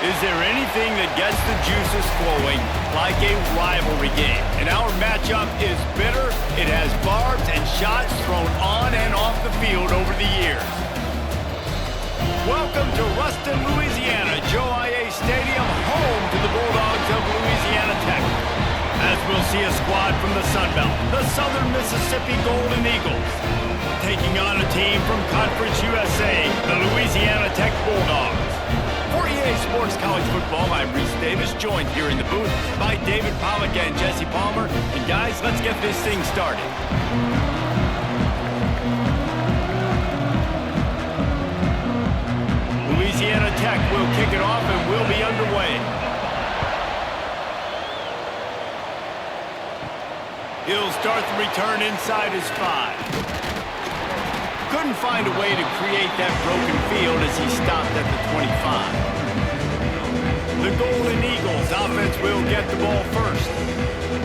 Is there anything that gets the juices flowing like a rivalry game? And our matchup is bitter. It has barbs and shots thrown on and off the field over the years. Welcome to Ruston, Louisiana, Joe I.A. Stadium, home to the Bulldogs of Louisiana Tech. As we'll see a squad from the Sun Belt, the Southern Mississippi Golden Eagles, taking on a team from Conference USA, the Louisiana Tech Bulldogs. For EA Sports College Football, I'm Reese Davis, joined here in the booth by David Pollack and Jesse Palmer. And guys, let's get this thing started. Louisiana Tech will kick it off and we'll be underway. He'll start the return inside his 5. Couldn't find a way to create that broken field as he stopped at the 25. The Golden Eagles offense will get the ball first.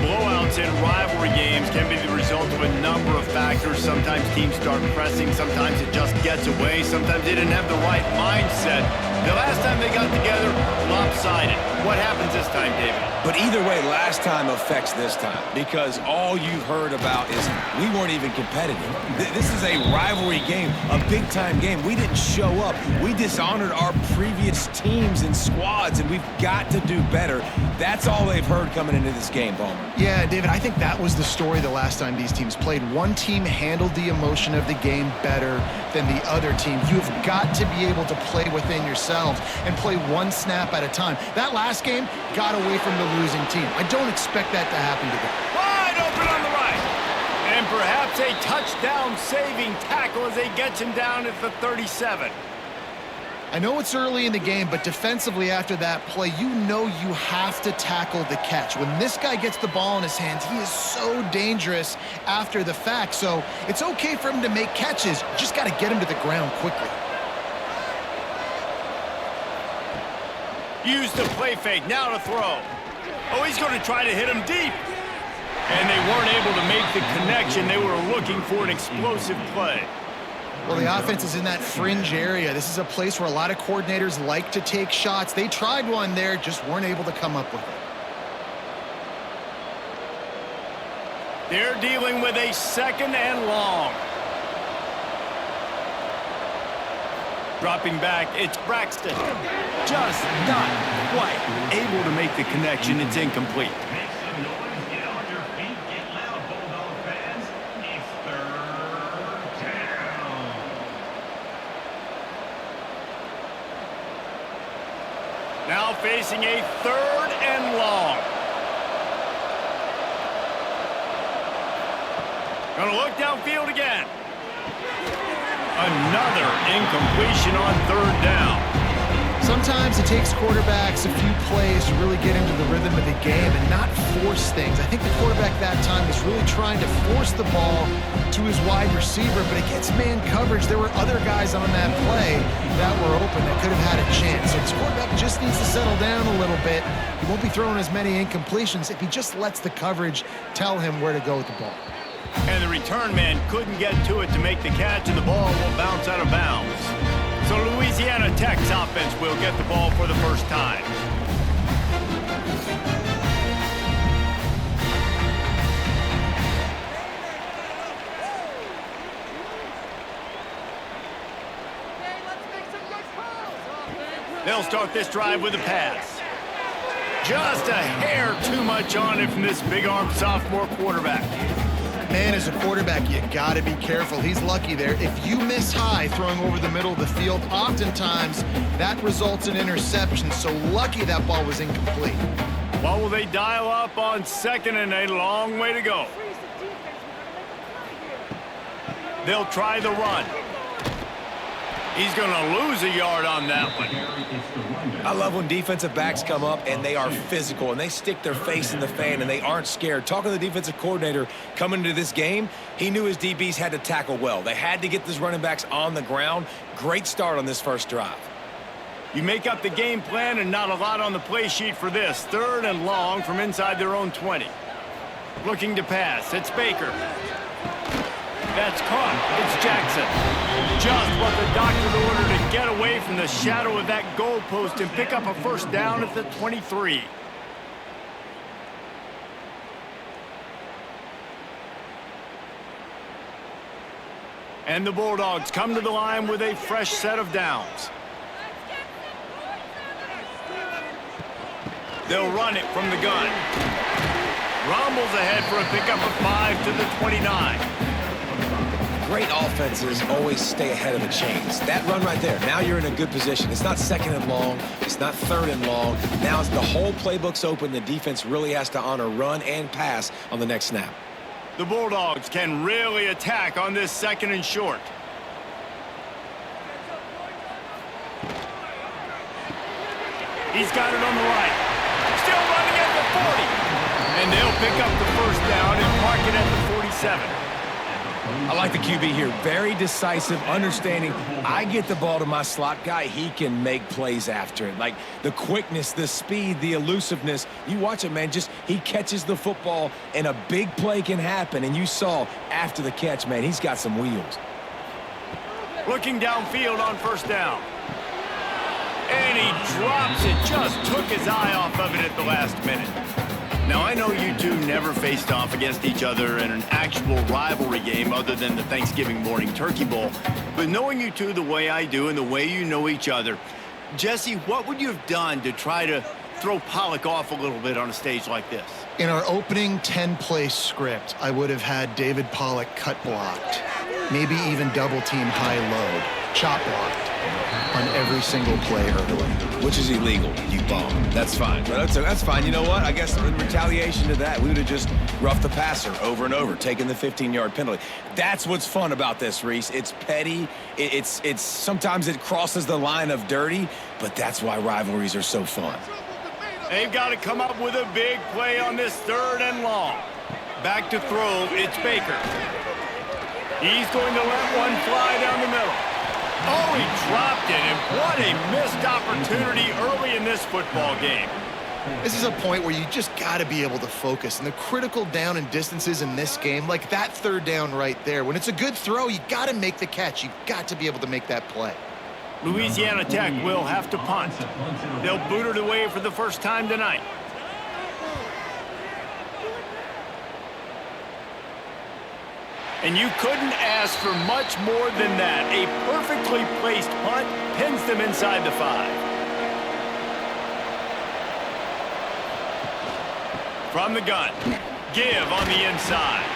Blowouts in rivalry games can be the result of a number of factors. Sometimes teams start pressing, sometimes it just gets away, sometimes they didn't have the right mindset. The last time they got together, lopsided. What happens this time, David? But either way, last time affects this time because all you've heard about is we weren't even competitive. This is a rivalry game, a big-time game. We didn't show up. We dishonored our previous teams and squads, and we've got to do better. That's all they've heard coming into this game, Palmer. Yeah, David, I think that was the story the last time these teams played. One team handled the emotion of the game better than the other team. You've got to be able to play within yourselves and play one snap at a time. That last game got away from the losing team. I don't expect that to happen today. Wide open on the right. And perhaps a touchdown-saving tackle as they get him down at the 37. I know it's early in the game, but defensively after that play, you know you have to tackle the catch. When this guy gets the ball in his hands, he is so dangerous after the fact. So it's okay for him to make catches. You just got to get him to the ground quickly. Use the play fake, now to throw. Oh, he's going to try to hit him deep. And they weren't able to make the connection. They were looking for an explosive play. Well, the offense is in that fringe area. This is a place where a lot of coordinators like to take shots. They tried one there, just weren't able to come up with it. They're dealing with a 2nd and long. Dropping back, it's Braxton. Just not quite able to make the connection. It's incomplete. Now facing a 3rd and long. Gonna look downfield again. Another incompletion on 3rd down. Sometimes it takes quarterbacks a few plays to really get into the rhythm of the game and not force things. I think the quarterback that time was really trying to force the ball to his wide receiver, but against man coverage, there were other guys on that play that were open that could have had a chance. So this quarterback just needs to settle down a little bit. He won't be throwing as many incompletions if he just lets the coverage tell him where to go with the ball. And the return man couldn't get to it to make the catch, and the ball will bounce out of bounds. So Louisiana Tech's offense will get the ball for the first time. They'll start this drive with a pass. Just a hair too much on it from this big-armed sophomore quarterback. Man, as a quarterback, you got to be careful. He's lucky there. If you miss high throwing over the middle of the field, oftentimes that results in interception. So lucky that ball was incomplete. What will they dial up on 2nd and a long way to go? They'll try the run. He's going to lose a yard on that one. I love when defensive backs come up and they are physical and they stick their face in the fan and they aren't scared. Talking to the defensive coordinator coming into this game, he knew his DBs had to tackle well. They had to get these running backs on the ground. Great start on this first drive. You make up the game plan and not a lot on the play sheet for this. 3rd and long from inside their own 20. Looking to pass. It's Baker. That's caught. It's Jackson. Just what the doctor ordered to get away from the shadow of that goalpost and pick up a first down at the 23. And the Bulldogs come to the line with a fresh set of downs. They'll run it from the gun. Rumbles ahead for a pickup of 5 to the 29. Great offenses always stay ahead of the chains. That run right there, now you're in a good position. It's not second and long. It's not third and long. Now the whole playbook's open. The defense really has to honor run and pass on the next snap. The Bulldogs can really attack on this second and short. He's got it on the right. Still running at the 40. And they'll pick up the first down and park it at the 47. I like the QB here. Very decisive, understanding. I get the ball to my slot guy. He can make plays after it. Like the quickness, the speed, the elusiveness. You watch it, man. Just he catches the football, and a big play can happen. And you saw after the catch, man, he's got some wheels. Looking downfield on first down. And he drops it. Just took his eye off of it at the last minute. Now, I know you two never faced off against each other in an actual rivalry game other than the Thanksgiving morning Turkey Bowl. But knowing you two the way I do and the way you know each other, Jesse, what would you have done to try to throw Pollock off a little bit on a stage like this? In our opening 10-play script, I would have had David Pollock cut blocked, maybe even double-team high-load, chop blocked on every single play early. Which is illegal, you bum. That's fine. But that's fine. You know what? I guess in retaliation to that, we would have just roughed the passer over and over, taking the 15-yard penalty. That's what's fun about this, Reese. It's petty. It's sometimes it crosses the line of dirty, but that's why rivalries are so fun. They've got to come up with a big play on this third and long. Back to throw, it's Baker. He's going to let one fly down the middle. Oh, he dropped it, and what a missed opportunity early in this football game. This is a point where you just got to be able to focus. And the critical down and distances in this game, like that third down right there, when it's a good throw, you got to make the catch. You got to be able to make that play. Louisiana Tech will have to punt. They'll boot it away for the first time tonight. And you couldn't ask for much more than that. A perfectly placed punt pins them inside the 5. From the gun, give on the inside.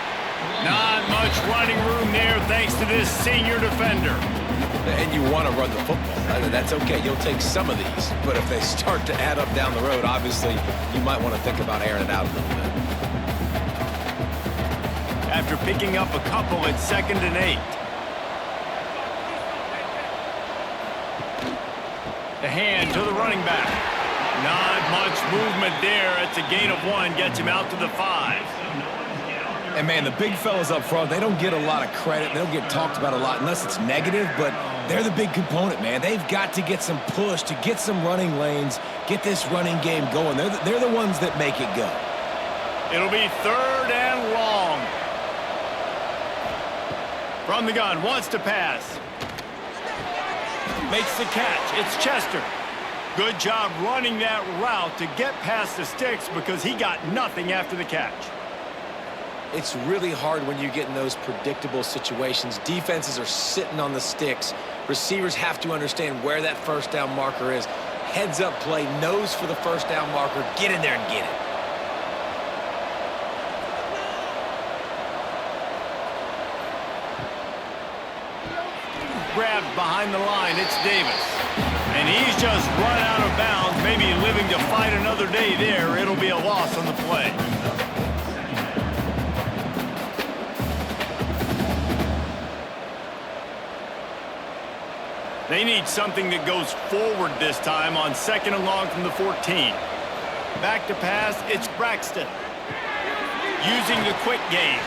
Not much running room there thanks to this senior defender. And you want to run the football. That's okay. You'll take some of these. But if they start to add up down the road, obviously, you might want to think about airing it out a little bit. After picking up a couple at 2nd and 8. The hand to the running back. Not much movement there. It's a gain of 1. Gets him out to the 5. And, man, the big fellas up front, they don't get a lot of credit. They don't get talked about a lot unless it's negative, but they're the big component, man. They've got to get some push, to get some running lanes, get this running game going. They're the ones that make it go. It'll be 3rd and long. From the gun, wants to pass. Makes the catch. It's Chester. Good job running that route to get past the sticks because he got nothing after the catch. It's really hard when you get in those predictable situations. Defenses are sitting on the sticks. Receivers have to understand where that first down marker is. Heads up play, nose for the first down marker. Get in there and get it. Grabbed behind the line, it's Davis. And he's just run out of bounds, maybe living to fight another day there. It'll be a loss on the play. They need something that goes forward this time on 2nd and long from the 14. Back to pass, it's Braxton. Using the quick game.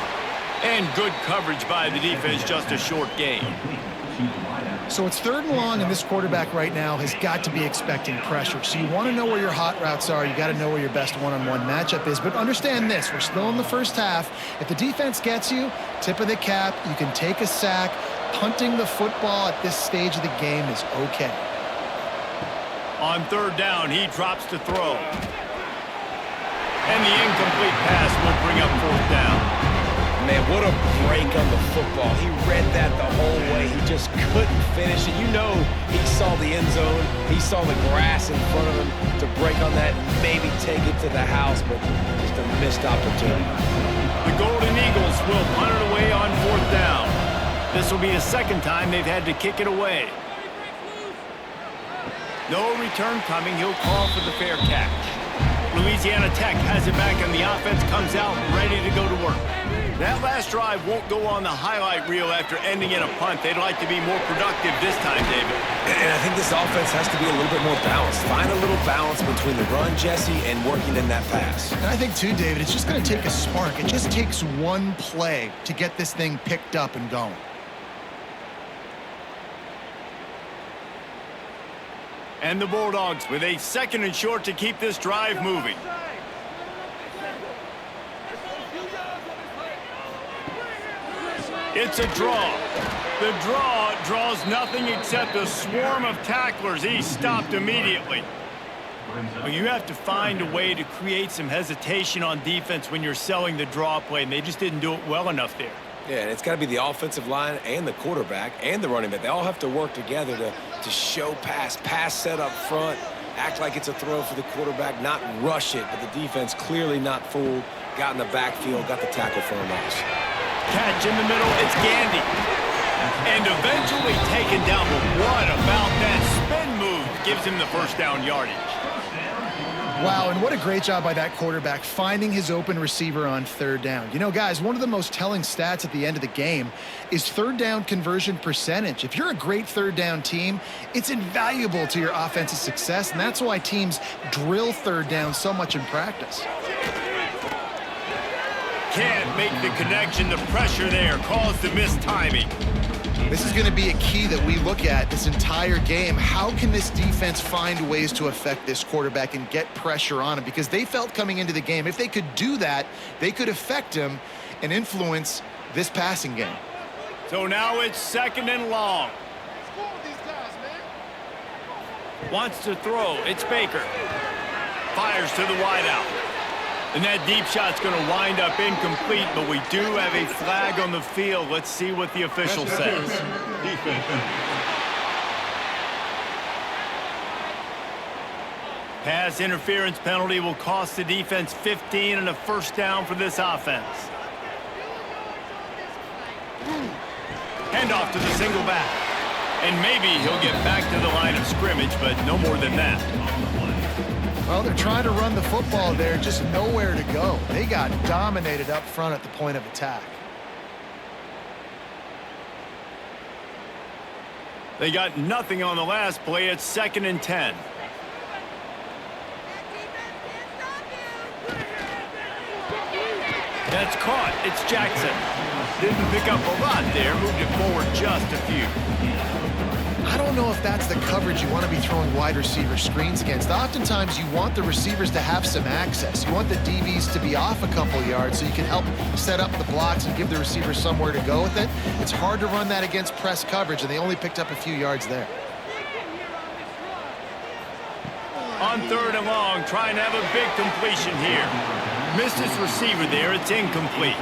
And good coverage by the defense, just a short gain. So it's 3rd and long, and this quarterback right now has got to be expecting pressure. So you want to know where your hot routes are. You got to know where your best one-on-one matchup is. But understand this, we're still in the first half. If the defense gets you, tip of the cap, you can take a sack, punting the football at this stage of the game is okay. On third down, he drops to throw. And the incomplete pass will bring up fourth down. Man, what a break on the football. He read that the whole way. He just couldn't finish it. You know he saw the end zone. He saw the grass in front of him to break on that and maybe take it to the house, but just a missed opportunity. The Golden Eagles will punt it away on fourth down. This will be the second time they've had to kick it away. No return coming. He'll call for the fair catch. Louisiana Tech has it back, and the offense comes out ready to go to work. That last drive won't go on the highlight reel after ending in a punt. They'd like to be more productive this time, David. And I think this offense has to be a little bit more balanced. Find a little balance between the run, Jesse, and working in that pass. And I think, too, David, it's just going to take a spark. It just takes one play to get this thing picked up and going. And the Bulldogs with a second and short to keep this drive moving. It's a draw. The draw draws nothing except a swarm of tacklers. He's stopped immediately. Well, you have to find a way to create some hesitation on defense when you're selling the draw play, and they just didn't do it well enough there. Yeah, and it's got to be the offensive line and the quarterback and the running back. They all have to work together to show pass set up front, act like it's a throw for the quarterback, not rush it, but the defense clearly not fooled, got in the backfield, got the tackle for a loss. Catch in the middle, it's Gandy. And eventually taken down, but what about that spin move gives him the first down yardage? Wow, and what a great job by that quarterback finding his open receiver on third down. You know, guys, one of the most telling stats at the end of the game is third down conversion percentage. If you're a great third down team, it's invaluable to your offensive success, and that's why teams drill third down so much in practice. Can't make the connection. The pressure there caused the missed timing. This is going to be a key that we look at this entire game. How can this defense find ways to affect this quarterback and get pressure on him? Because they felt coming into the game, if they could do that, they could affect him and influence this passing game. So now it's second and long. Wants to throw. It's Baker. Fires to the wideout. And that deep shot's going to wind up incomplete, but we do have a flag on the field. Let's see what the official says. Pass interference penalty will cost the defense 15 and a first down for this offense. Handoff to the single back. And maybe he'll get back to the line of scrimmage, but no more than that. Well, they're trying to run the football there, just nowhere to go. They got dominated up front at the point of attack. They got nothing on the last play. It's second and 10. That's caught. It's Jackson. Didn't pick up a lot there. Moved it forward just a few. I don't know if that's the coverage you want to be throwing wide receiver screens against. Oftentimes, you want the receivers to have some access. You want the DBs to be off a couple yards so you can help set up the blocks and give the receivers somewhere to go with it. It's hard to run that against press coverage, and they only picked up a few yards there. On third and long, trying to have a big completion here. Missed his receiver there. It's incomplete.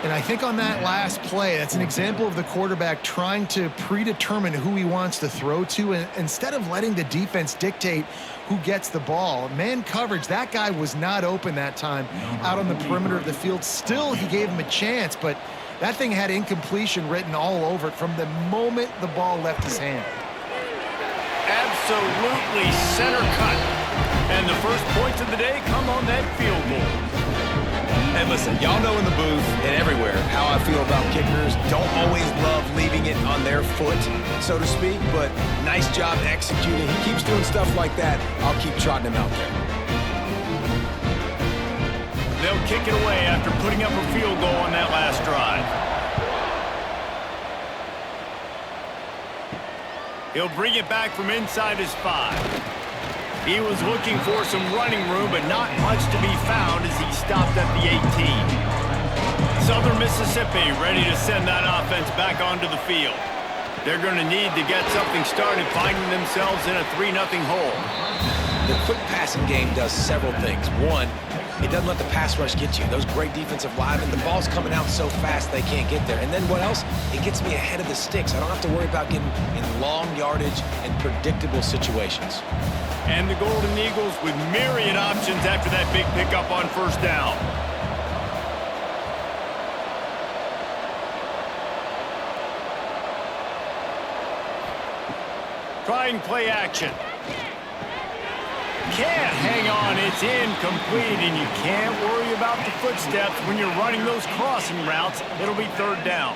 And I think on that last play, that's an example of the quarterback trying to predetermine who he wants to throw to, and instead of letting the defense dictate who gets the ball. Man coverage, that guy was not open that time out on the perimeter of the field. Still, he gave him a chance, but that thing had incompletion written all over it from the moment the ball left his hand. Absolutely center cut. And the first points of the day come on that field goal. And listen, y'all know in the booth and everywhere how I feel about kickers. Don't always love leaving it on their foot, so to speak, but nice job executing. He keeps doing stuff like that. I'll keep trotting him out there. They'll kick it away after putting up a field goal on that last drive. He'll bring it back from inside his 5. He was looking for some running room, but not much to be found as he stopped at the 18. Southern Mississippi ready to send that offense back onto the field. They're going to need to get something started, finding themselves in a 3-0 hole. The quick passing game does several things. One, it doesn't let the pass rush get you. Those great defensive linemen, the ball's coming out so fast they can't get there. And then what else? It gets me ahead of the sticks. I don't have to worry about getting in long yardage and predictable situations. And the Golden Eagles with myriad options after that big pickup on first down. Trying play action. Can't hang on, it's incomplete, and you can't worry about the footsteps when you're running those crossing routes. It'll be third down.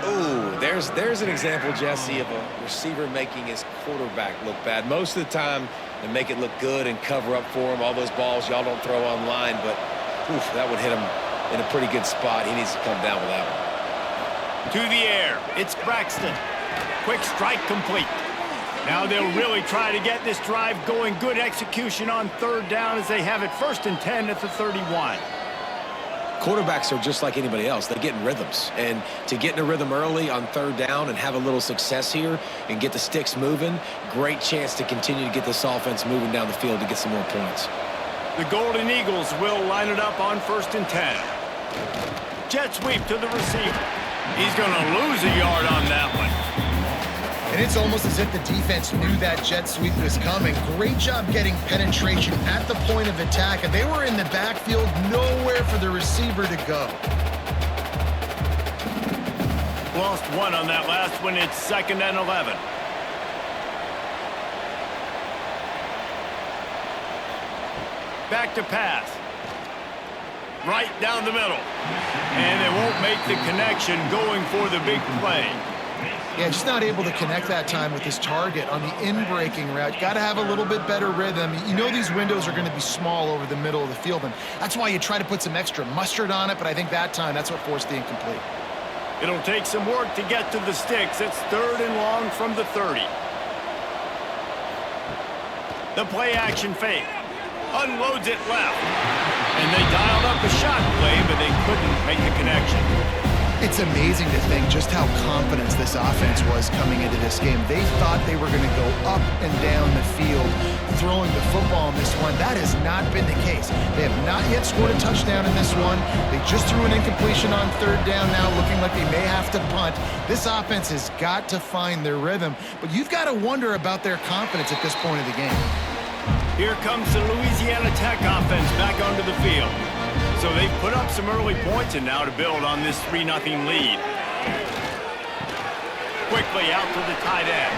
Ooh, there's an example, Jesse, of a receiver making his quarterback look bad. Most of the time, they make it look good and cover up for him. All those balls y'all don't throw online, but oof, that would hit him in a pretty good spot. He needs to come down with that one. To the air, it's Braxton. Quick strike complete. Now they'll really try to get this drive going. Good execution on third down as they have it 1st and 10 at the 31. Quarterbacks are just like anybody else. They get in rhythms. And to get in a rhythm early on third down and have a little success here and get the sticks moving, great chance to continue to get this offense moving down the field to get some more points. The Golden Eagles will line it up on 1st and 10. Jet sweep to the receiver. He's going to lose a yard on that one. And it's almost as if the defense knew that jet sweep was coming. Great job getting penetration at the point of attack, and they were in the backfield, nowhere for the receiver to go. Lost one on that last one. It's 2nd and 11. Back to pass. Right down the middle. And they won't make the connection going for the big play. Yeah, just not able to connect that time with his target on the in-breaking route. Got to have a little bit better rhythm. You know these windows are going to be small over the middle of the field, and that's why you try to put some extra mustard on it, but I think that time, that's what forced the incomplete. It'll take some work to get to the sticks. It's 3rd and long from the 30. The play-action fake. Unloads it left. And they dialed up a shot play, but they couldn't make the connection. It's amazing to think just how confident this offense was coming into this game. They thought they were going to go up and down the field throwing the football in this one. That has not been the case. They have not yet scored a touchdown in this one. They just threw an incompletion on third down now, looking like they may have to punt. This offense has got to find their rhythm, but you've got to wonder about their confidence at this point of the game. Here comes the Louisiana Tech offense back onto the field. So they've put up some early points and now to build on this 3-0 lead. Quickly out to the tight end.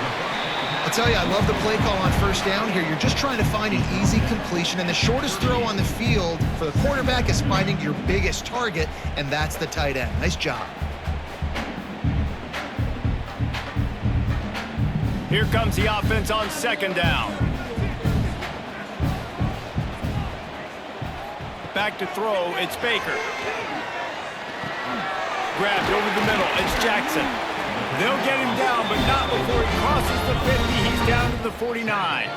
I'll tell you, I love the play call on first down here. You're just trying to find an easy completion, and the shortest throw on the field for the quarterback is finding your biggest target, and that's the tight end. Nice job. Here comes the offense on 2nd down. Back to throw, it's Baker. Grabbed over the middle, it's Jackson. They'll get him down, but not before he crosses the 50. He's down to the 49.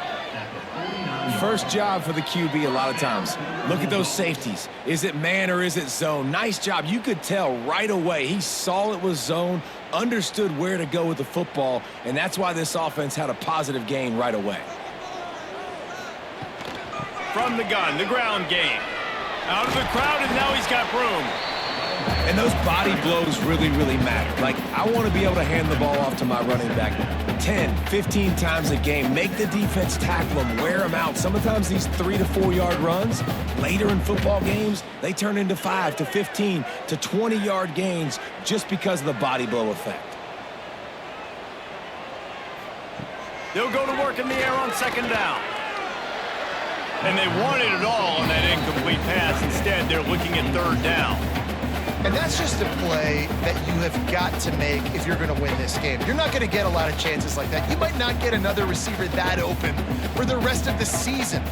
First job for the QB a lot of times. Look at those safeties. Is it man or is it zone? Nice job. You could tell right away. He saw it was zone, understood where to go with the football, and that's why this offense had a positive gain right away. From the gun, the ground game. Out of the crowd, and now he's got room. And those body blows really, really matter. Like, I want to be able to hand the ball off to my running back 10, 15 times a game. Make the defense tackle them, wear them out. Sometimes these 3 to 4 yard runs, later in football games, they turn into 5 to 15 to 20 yard gains just because of the body blow effect. They'll go to work in the air on 2nd down. And they wanted it all on that incomplete pass. Instead, they're looking at 3rd down. And that's just a play that you have got to make if you're going to win this game. You're not going to get a lot of chances like that. You might not get another receiver that open for the rest of the season.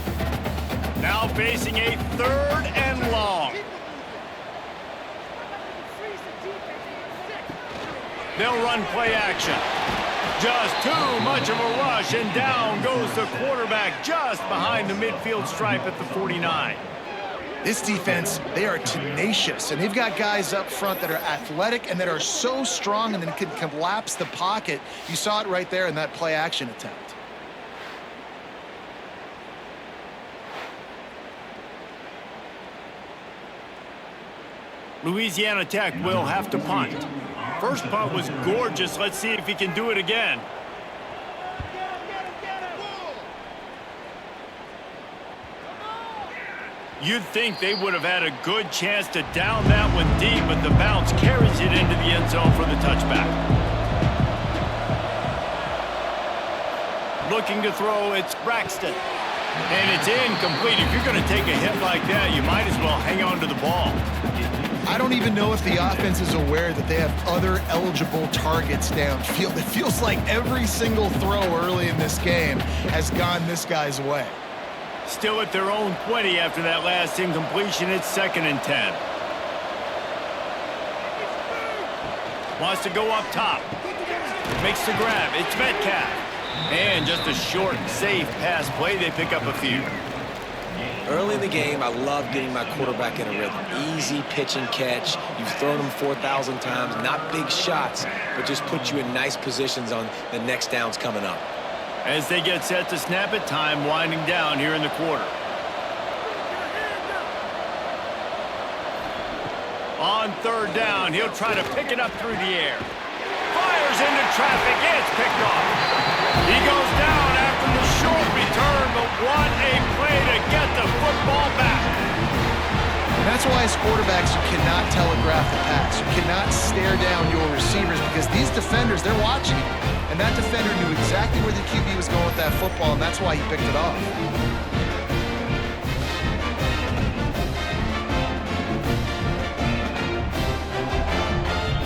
Now facing a 3rd and long. They'll run play action. Just too much of a rush, and down goes the quarterback just behind the midfield stripe at the 49. This defense, they are tenacious, and they've got guys up front that are athletic and that are so strong and then can collapse the pocket. You saw it right there in that play-action attempt. Louisiana Tech will have to punt. First punt was gorgeous. Let's see if he can do it again. You'd think they would have had a good chance to down that one deep, but the bounce carries it into the end zone for the touchback. Looking to throw, it's Braxton. And it's incomplete. If you're going to take a hit like that, you might as well hang on to the ball. I don't even know if the offense is aware that they have other eligible targets downfield. It feels like every single throw early in this game has gone this guy's way. Still at their own 20 after that last incompletion. It's 2nd and 10. Wants to go up top. Makes the grab. It's Metcalf. And just a short, safe pass play. They pick up a few. Early in the game, I love getting my quarterback in a rhythm. Easy pitch and catch. You've thrown them 4,000 times. Not big shots, but just put you in nice positions on the next downs coming up. As they get set to snap it, time winding down here in the quarter. On 3rd down, he'll try to pick it up through the air. Fires into traffic, it's picked off. He goes down after the short return, but what a play to get the football back. And that's why as quarterbacks, you cannot telegraph the pass. You cannot stare down your receivers because these defenders, they're watching you. And that defender knew exactly where the QB was going with that football, and that's why he picked it off.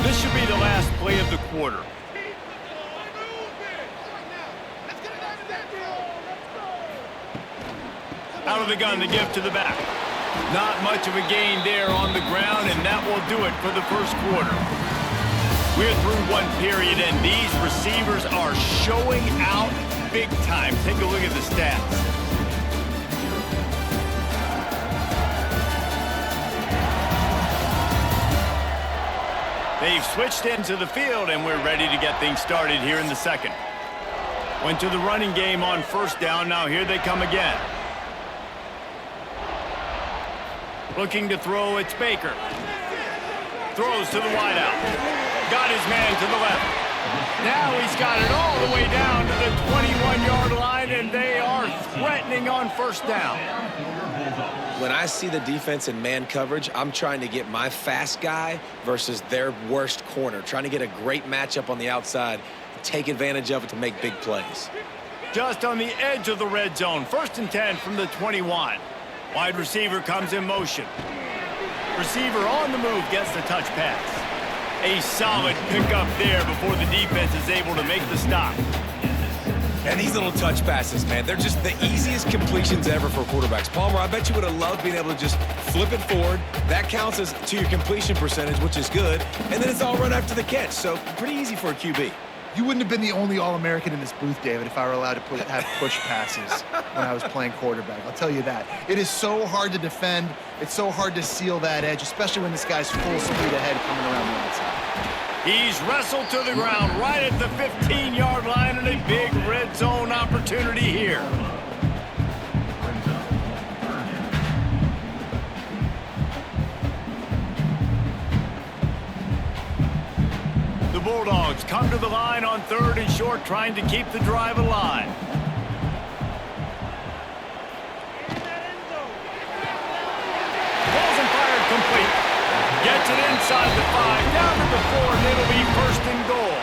This should be the last play of the quarter. Out of the gun, the give to the back. Not much of a gain there on the ground, and that will do it for the first quarter. We're through one period, and these receivers are showing out big time. Take a look at the stats. They've switched into the field, and we're ready to get things started here in the second. Went to the running game on 1st down. Now here they come again. Looking to throw, it's Baker. Throws to the wideout. Got his man to the left. Now he's got it all the way down to the 21-yard line, and they are threatening on 1st down. When I see the defense in man coverage, I'm trying to get my fast guy versus their worst corner, trying to get a great matchup on the outside, take advantage of it to make big plays. Just on the edge of the red zone, 1st and 10 from the 21. Wide receiver comes in motion. Receiver on the move gets the touch pass. A solid pickup there before the defense is able to make the stop. And these little touch passes, man, they're just the easiest completions ever for quarterbacks. Palmer, I bet you would have loved being able to just flip it forward. That counts as to your completion percentage, which is good. And then it's all run after the catch, so pretty easy for a QB. You wouldn't have been the only All-American in this booth, David, if I were allowed to have push passes when I was playing quarterback. I'll tell you that. It is so hard to defend. It's so hard to seal that edge, especially when this guy's full speed ahead coming around the outside. He's wrestled to the ground right at the 15-yard line, and a big red zone opportunity here. The Bulldogs come to the line on 3rd and short, trying to keep the drive alive. Balls and fired complete. Gets it inside the 5, down to the 4, and it'll be 1st and goal.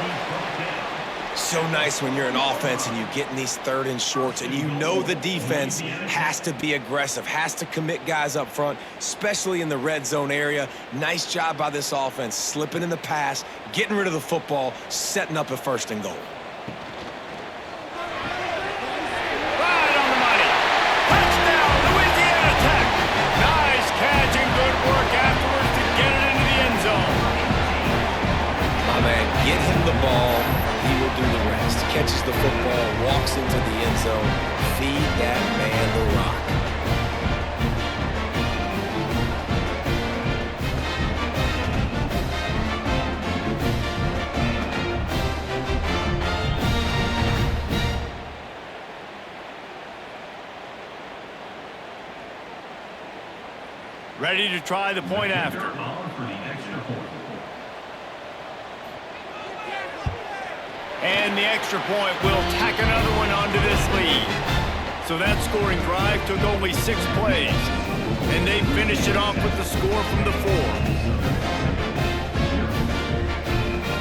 So nice when you're an offense and you get in these 3rd and shorts and you know the defense has to be aggressive, has to commit guys up front, especially in the red zone area. Nice job by this offense, slipping in the pass, getting rid of the football, setting up a 1st and goal. Right on the money. Touchdown, Louisiana Tech. Nice catch and good work afterwards to get it into the end zone. My man, get him the ball. He will do the rest. Catches the football, walks into the end zone. Feed that man the rock. Ready to try the point after. And the extra point will tack another one onto this lead. So that scoring drive took only 6 plays. And they finished it off with the score from the 4.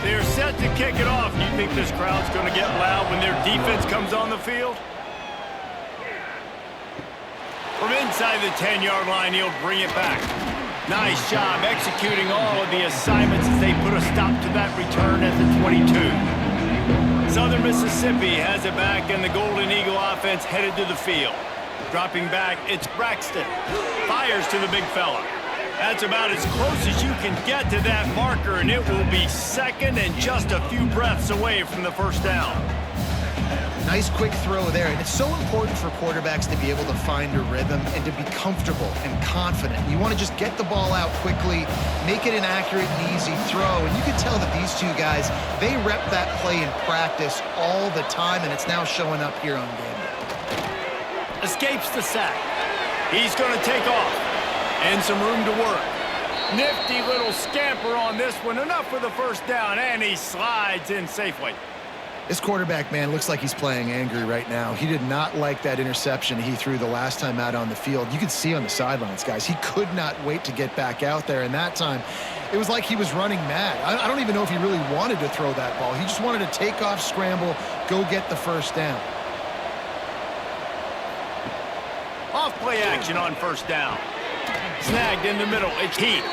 They're set to kick it off. Do you think this crowd's going to get loud when their defense comes on the field? From inside the 10-yard line, he'll bring it back. Nice job executing all of the assignments as they put a stop to that return at the 22. Southern Mississippi has it back, and the Golden Eagle offense headed to the field. Dropping back, it's Braxton. Fires to the big fella. That's about as close as you can get to that marker, and it will be second and just a few breaths away from the first down. Nice quick throw there, and it's so important for quarterbacks to be able to find a rhythm and to be comfortable and confident. You want to just get the ball out quickly, make it an accurate and easy throw, and you can tell that these two guys, they rep that play in practice all the time, and it's now showing up here on game day. Escapes the sack. He's going to take off, and some room to work. Nifty little scamper on this one, enough for the first down, and he slides in safely. This quarterback, man, looks like he's playing angry right now. He did not like that interception he threw the last time out on the field. You could see on the sidelines, guys, he could not wait to get back out there. And that time, it was like he was running mad. I don't even know if he really wanted to throw that ball. He just wanted to take off, scramble, go get the first down. Off play action on first down. Snagged in the middle. It's Heath.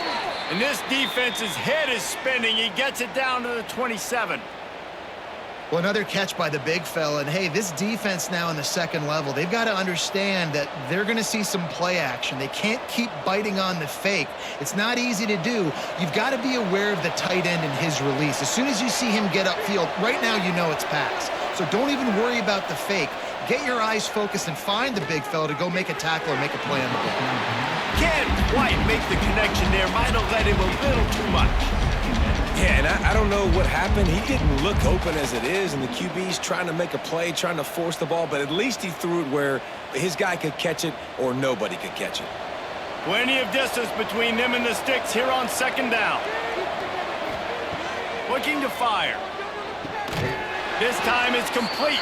And this defense's head is spinning. He gets it down to the 27. Well, another catch by the big fella. And, hey, this defense now in the second level, they've got to understand that they're going to see some play action. They can't keep biting on the fake. It's not easy to do. You've got to be aware of the tight end and his release. As soon as you see him get upfield, right now you know it's pass. So don't even worry about the fake. Get your eyes focused and find the big fella to go make a tackle or make a play on the ball. Can't quite make the connection there. Might have let him a little too much. Yeah, and I don't know what happened. He didn't look open as it is, and the QB's trying to make a play, trying to force the ball, but at least he threw it where his guy could catch it or nobody could catch it. Plenty of distance between them and the sticks here on second down. Looking to fire. This time it's complete.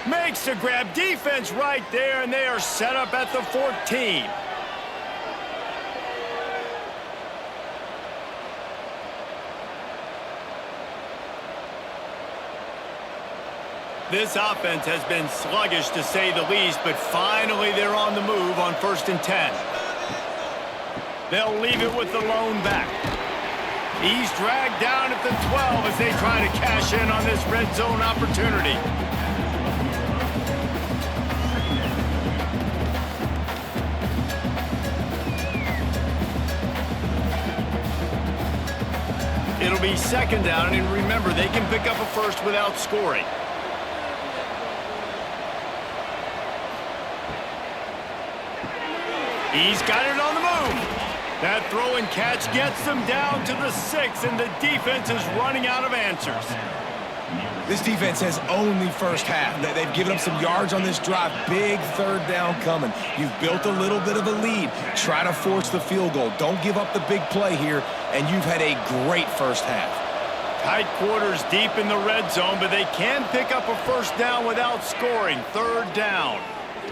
Makes the grab. Defense right there, and they are set up at the 14. This offense has been sluggish to say the least, but finally they're on the move on 1st and 10. They'll leave it with the lone back. He's dragged down at the 12 as they try to cash in on this red zone opportunity. It'll be second down, and remember, they can pick up a first without scoring. He's got it on the move. That throw and catch gets them down to the 6, and the defense is running out of answers. This defense has only first half. They've given up some yards on this drive. Big third down coming. You've built a little bit of a lead. Try to force the field goal. Don't give up the big play here, and you've had a great first half. Tight quarters deep in the red zone, but they can pick up a first down without scoring. Third down.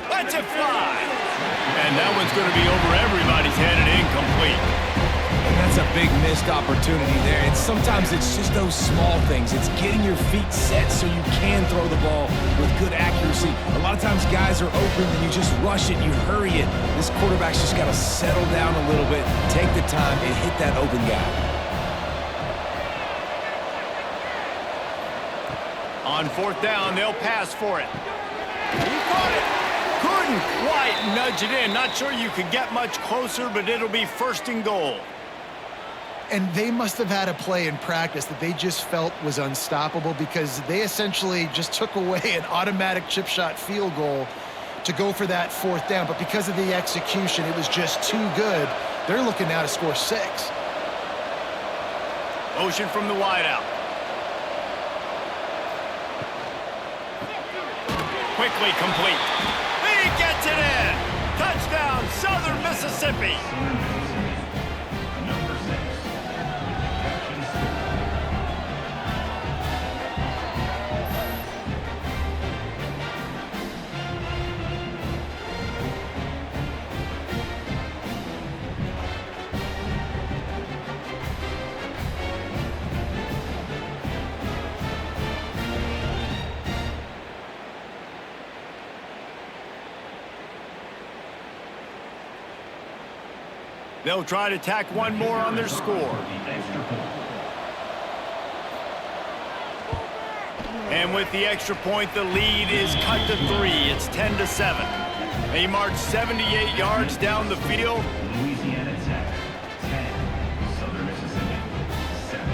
Let's it fly. And that one's going to be over everybody's head and incomplete. And that's a big missed opportunity there. And sometimes it's just those small things. It's getting your feet set so you can throw the ball with good accuracy. A lot of times guys are open and you just rush it, you hurry it. This quarterback's just got to settle down a little bit, take the time, and hit that open guy. On 4th down, they'll pass for it. He caught it. Couldn't quite nudge it in. Not sure you could get much closer, but it'll be 1st and goal. And they must have had a play in practice that they just felt was unstoppable because they essentially just took away an automatic chip shot field goal to go for that 4th down. But because of the execution, it was just too good. They're looking now to score 6. Motion from the wideout. Quickly complete. He gets it in. Touchdown, Southern Mississippi. Mississippi. They'll try to tack one more on their score. And with the extra point, the lead is cut to 3. It's 10-7. They march 78 yards down the field. Louisiana Tech, 10. Southern Mississippi, 7.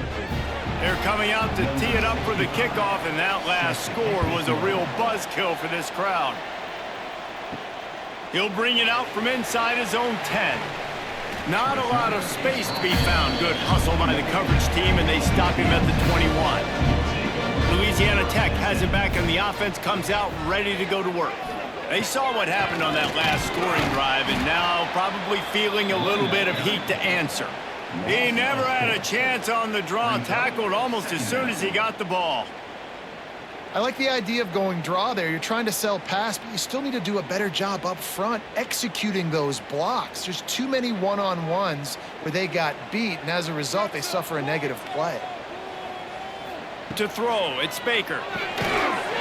They're coming out to tee it up for the kickoff, and that last score was a real buzzkill for this crowd. He'll bring it out from inside his own 10. Not a lot of space to be found. Good hustle by the coverage team, and they stop him at the 21. Louisiana Tech has it back, and the offense comes out ready to go to work. They saw what happened on that last scoring drive, and now probably feeling a little bit of heat to answer. He never had a chance on the draw, tackled almost as soon as he got the ball. I like the idea of going draw there. You're trying to sell pass, but you still need to do a better job up front executing those blocks. There's too many one-on-ones where they got beat, and as a result, they suffer a negative play. To throw, it's Baker.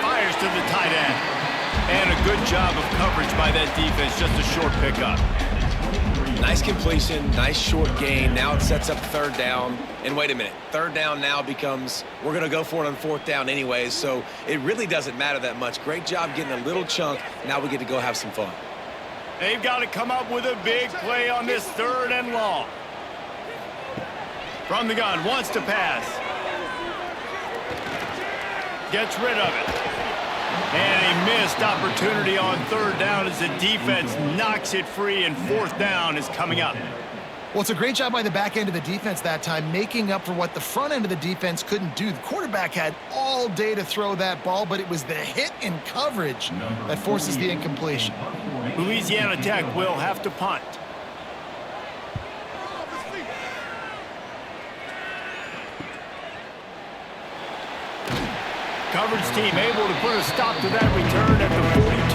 Fires to the tight end. And a good job of coverage by that defense, just a short pickup. Nice completion, nice short gain. Now it sets up third down. And wait a minute, third down now becomes, we're going to go for it on fourth down anyways, so it really doesn't matter that much. Great job getting a little chunk. Now we get to go have some fun. They've got to come up with a big play on this 3rd and long. From the gun, wants to pass. Gets rid of it. And a missed opportunity on 3rd down as the defense knocks it free, and 4th down is coming up. Well, it's a great job by the back end of the defense that time, making up for what the front end of the defense couldn't do. The quarterback had all day to throw that ball, but it was the hit in coverage that forces the incompletion. Louisiana Tech will have to punt. Coverage team able to put a stop to that return at the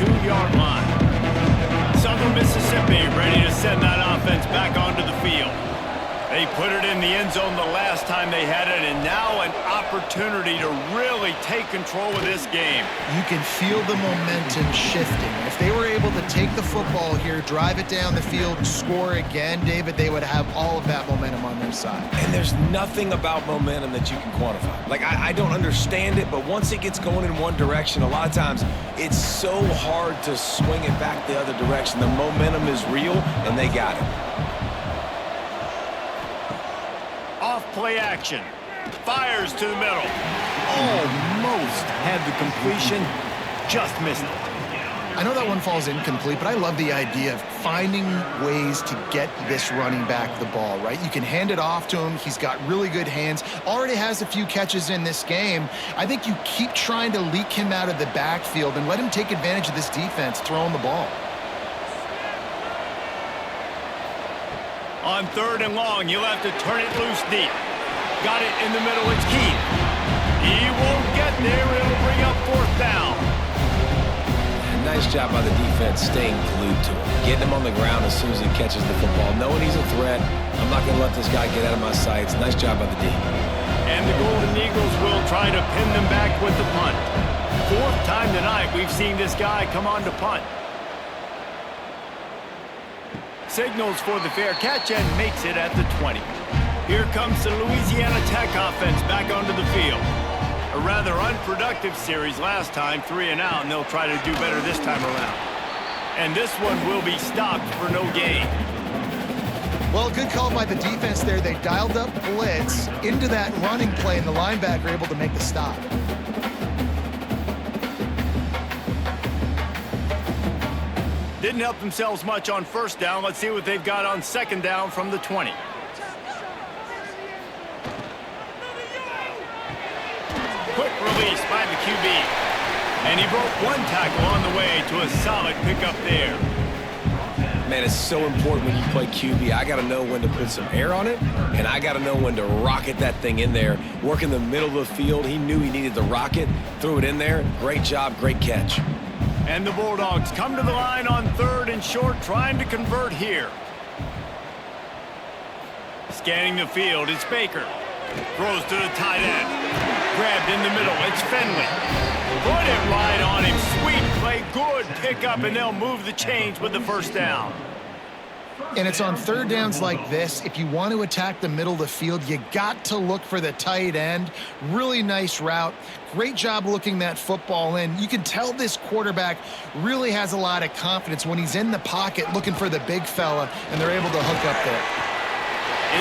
42-yard line. Southern Mississippi ready to send that offense back onto the field. They put it in the end zone the last time they had it, and now an opportunity to really take control of this game. You can feel the momentum shifting. If they were able to take the football here, drive it down the field, and score again, David, they would have all of that momentum on their side. And there's nothing about momentum that you can quantify. Like, I don't understand it, but once it gets going in one direction, a lot of times it's so hard to swing it back the other direction. The momentum is real, and they got it. Play action. Fires to the middle. Almost had the completion. Just missed it. I know that one falls incomplete, but I love the idea of finding ways to get this running back the ball, right? You can hand it off to him. He's got really good hands. Already has a few catches in this game. I think you keep trying to leak him out of the backfield and let him take advantage of this defense throwing the ball. On 3rd and long, you'll have to turn it loose deep. Got it in the middle, it's Keith. He won't get there, it'll bring up 4th down. Nice job by the defense staying glued to him. Getting him on the ground as soon as he catches the football. Knowing he's a threat, I'm not going to let this guy get out of my sights. Nice job by the D. And the Golden Eagles will try to pin them back with the punt. 4th time tonight we've seen this guy come on to punt. Signals for the fair catch and makes it at the 20. Here comes the Louisiana Tech offense back onto the field. A rather unproductive series last time, 3 and out, and they'll try to do better this time around. And this one will be stopped for no gain. Well, good call by the defense there. They dialed up blitz into that running play, and the linebacker able to make the stop. Didn't help themselves much on 1st down. Let's see what they've got on 2nd down from the 20. Quick release by the QB. And he broke one tackle on the way to a solid pickup there. Man, it's so important when you play QB. I got to know when to put some air on it, and I got to know when to rocket that thing in there. Work in the middle of the field. He knew he needed the rocket, threw it in there. Great job, great catch. And the Bulldogs come to the line on 3rd and short, trying to convert here. Scanning the field, it's Baker. Throws to the tight end. Grabbed in the middle, it's Finley. Put it right on him. Sweet play, good pickup, and they'll move the chains with the first down. And it's on 3rd downs like this. If you want to attack the middle of the field, you got to look for the tight end. Really nice route. Great job looking that football in. You can tell this quarterback really has a lot of confidence when he's in the pocket looking for the big fella, and they're able to hook up there.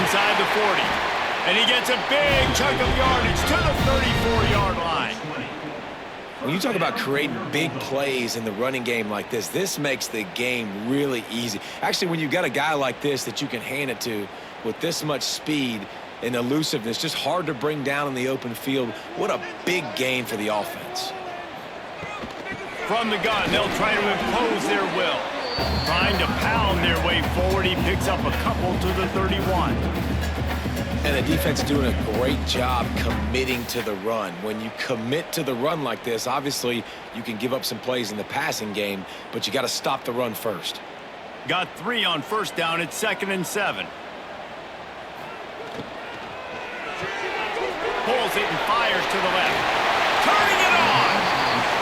Inside the 40. And he gets a big chunk of yardage to the 34-yard line. When you talk about creating big plays in the running game like this, this makes the game really easy. Actually, when you've got a guy like this that you can hand it to with this much speed and elusiveness, just hard to bring down in the open field, what a big gain for the offense. From the gun, they'll try to impose their will. Trying to pound their way forward, he picks up a couple to the 31. And the defense doing a great job committing to the run. When you commit to the run like this, obviously you can give up some plays in the passing game, but you got to stop the run first. Got 3 on 1st down. It's 2nd and 7. Pulls it and fires to the left. Turning it on!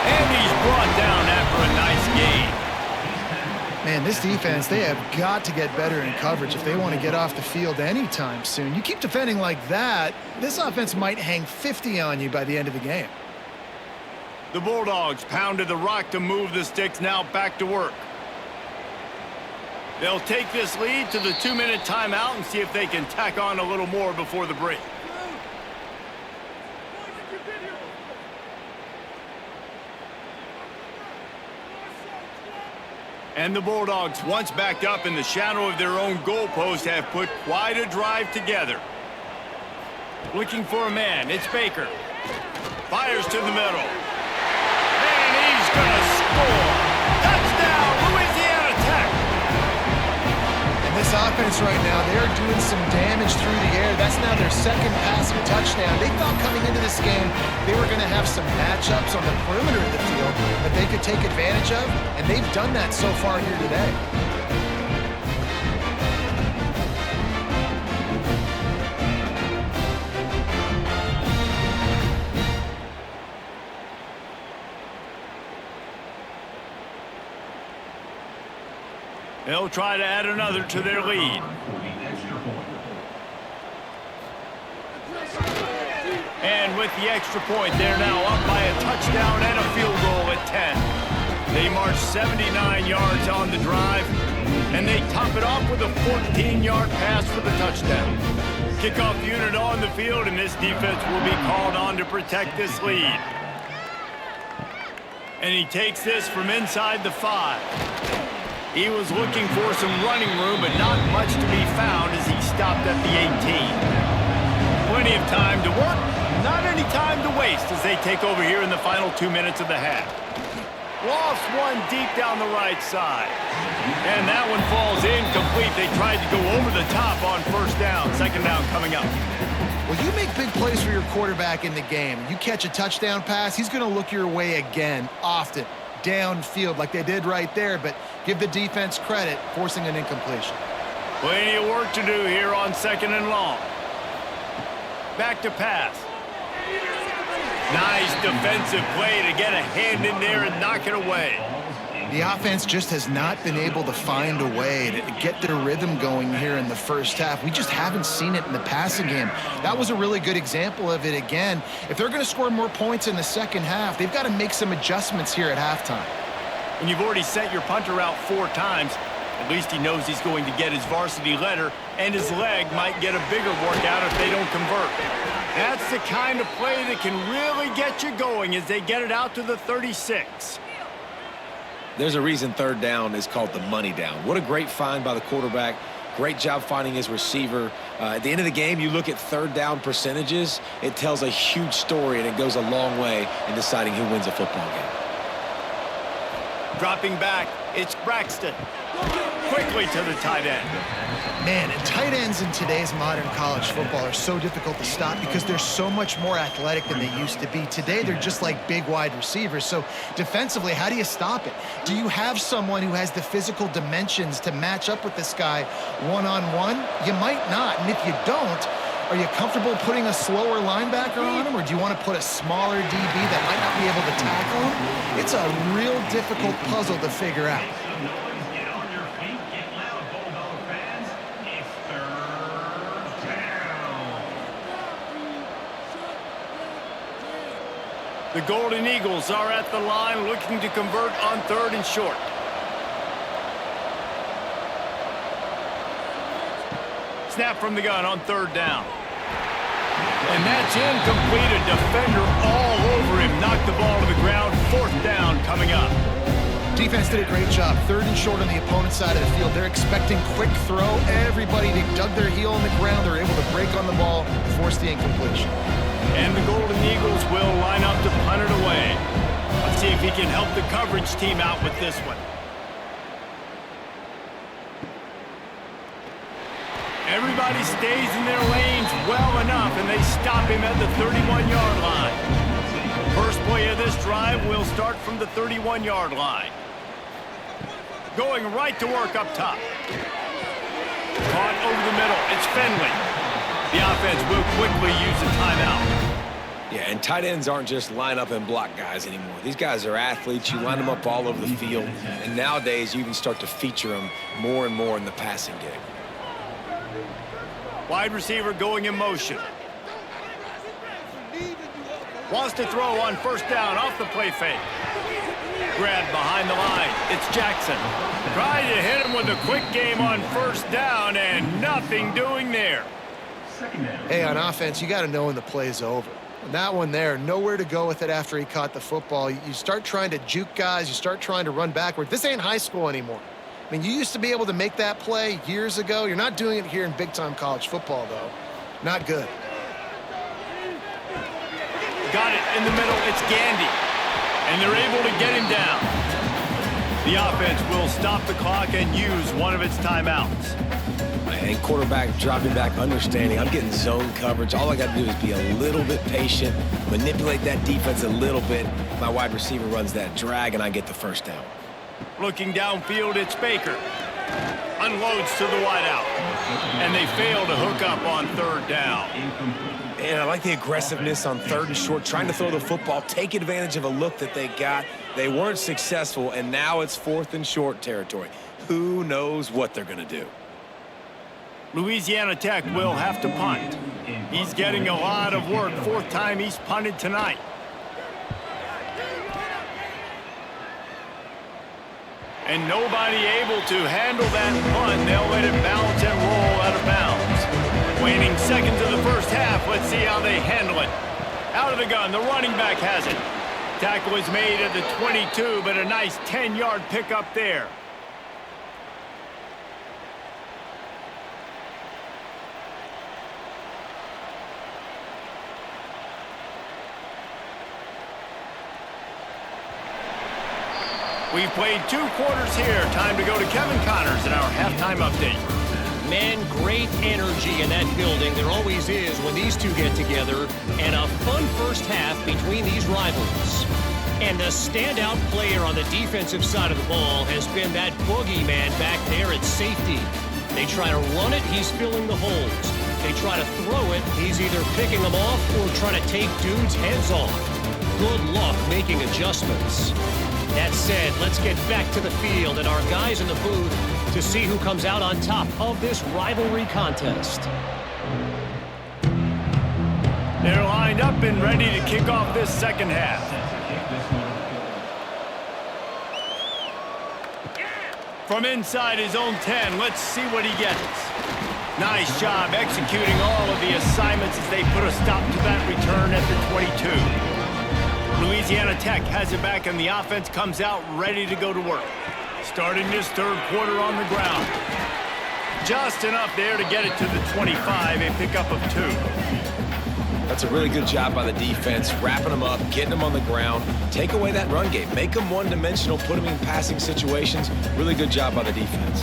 And he's brought down after a nice gain. Man, this defense, they have got to get better in coverage if they want to get off the field anytime soon. You keep defending like that, this offense might hang 50 on you by the end of the game. The Bulldogs pounded the rock to move the sticks, now back to work. They'll take this lead to the 2-minute timeout and see if they can tack on a little more before the break. And the Bulldogs, once backed up in the shadow of their own goalpost, have put quite a drive together. Looking for a man, it's Baker. Fires to the middle. And he's gonna score. Touchdown, Louisiana Tech. And this offense right now, they're doing some damage through the air. That's now their 2nd passing touchdown. They thought coming into this game they were going to have some matchups on the perimeter of the field that they could take advantage of, and they've done that so far here today. They'll try to add another to their lead. And with the extra point, they're now up by a touchdown and a field goal at 10. They march 79 yards on the drive, and they top it off with a 14-yard pass for the touchdown. Kickoff unit on the field, and this defense will be called on to protect this lead. And he takes this from inside the 5. He was looking for some running room, but not much to be found as he stopped at the 18. Plenty of time to work, not any time to waste as they take over here in the final 2 minutes of the half. Lost one deep down the right side. And that one falls incomplete. They tried to go over the top on 1st down. 2nd down coming up. Well, you make big plays for your quarterback in the game. You catch a touchdown pass, he's going to look your way again, often, downfield like they did right there, but give the defense credit, forcing an incompletion. Plenty of work to do here on 2nd and long. Back to pass. Nice defensive play to get a hand in there and knock it away. The offense just has not been able to find a way to get their rhythm going here in the first half. We just haven't seen it in the passing game. That was a really good example of it again. If they're going to score more points in the second half, they've got to make some adjustments here at halftime. When you've already sent your punter out 4 times, at least he knows he's going to get his varsity letter, and his leg might get a bigger workout if they don't convert. That's the kind of play that can really get you going as they get it out to the 36. There's a reason 3rd down is called the money down. What a great find by the quarterback. Great job finding his receiver. At the end of the game, you look at 3rd down percentages, it tells a huge story, and it goes a long way in deciding who wins a football game. Dropping back, it's Braxton. quickly to the tight end. Man, and tight ends in today's modern college football are so difficult to stop because they're so much more athletic than they used to be. Today, they're just like big wide receivers. So defensively, how do you stop it? Do you have someone who has the physical dimensions to match up with this guy one-on-one? You might not, and if you don't, are you comfortable putting a slower linebacker on him, or do you want to put a smaller DB that might not be able to tackle him? It's a real difficult puzzle to figure out. Get on your feet, get loud, Bulldog fans. It's third down. The Golden Eagles are at the line looking to convert on 3rd and short. Snap from the gun on 3rd down. And that's incomplete. A defender all over him. Knocked the ball to the ground. 4th down coming up. Defense did a great job. 3rd and short on the opponent's side of the field. They're expecting quick throw. Everybody, they dug their heel on the ground. They're able to break on the ball, force the incompletion. And the Golden Eagles will line up to punt it away. Let's see if he can help the coverage team out with this one. Everybody stays in their lanes well enough, and they stop him at the 31-yard line. First play of this drive will start from the 31-yard line. Going right to work up top. Caught over the middle. It's Finley. The offense will quickly use a timeout. Yeah, and tight ends aren't just line up and block guys anymore. These guys are athletes. You line them up all over the field, and nowadays you even start to feature them more and more in the passing game. Wide receiver going in motion. Wants to throw on 1st down off the play fake. Grabbed behind the line. It's Jackson. Trying to hit him with a quick game on 1st down, and nothing doing there. Hey, on offense, you got to know when the play's over. And that one there, nowhere to go with it after he caught the football. You start trying to juke guys. You start trying to run backward. This ain't high school anymore. I mean, you used to be able to make that play years ago. You're not doing it here in big-time college football, though. Not good. Got it in the middle. It's Gandy. And they're able to get him down. The offense will stop the clock and use one of its timeouts. And quarterback dropping back, understanding I'm getting zone coverage. All I got to do is be a little bit patient, manipulate that defense a little bit. My wide receiver runs that drag, and I get the 1st down. Looking downfield, it's Baker. Unloads to the wideout. And they fail to hook up on 3rd down. And I like the aggressiveness on 3rd and short, trying to throw the football, take advantage of a look that they got. They weren't successful, and now it's 4th and short territory. Who knows what they're going to do? Louisiana Tech will have to punt. He's getting a lot of work. 4th time he's punted tonight. And nobody able to handle that punt. They'll let it bounce and roll out of bounds. Waning seconds of the 1st half. Let's see how they handle it. Out of the gun, the running back has it. Tackle is made at the 22, but a nice 10-yard pickup there. We've played 2 quarters here. Time to go to Kevin Connors in our halftime update. Man, great energy in that building. There always is when these two get together. And a fun 1st half between these rivals. And the standout player on the defensive side of the ball has been that boogeyman back there at safety. They try to run it, he's filling the holes. They try to throw it, he's either picking them off or trying to take dudes' heads off. Good luck making adjustments. That said, let's get back to the field and our guys in the booth to see who comes out on top of this rivalry contest. They're lined up and ready to kick off this 2nd half. From inside his own 10, let's see what he gets. Nice job executing all of the assignments as they put a stop to that return at the 22. Louisiana Tech has it back, and the offense comes out ready to go to work. Starting this 3rd quarter on the ground. Just enough there to get it to the 25, a pickup of 2. That's a really good job by the defense, wrapping them up, getting them on the ground. Take away that run game. Make them one-dimensional, put them in passing situations. Really good job by the defense.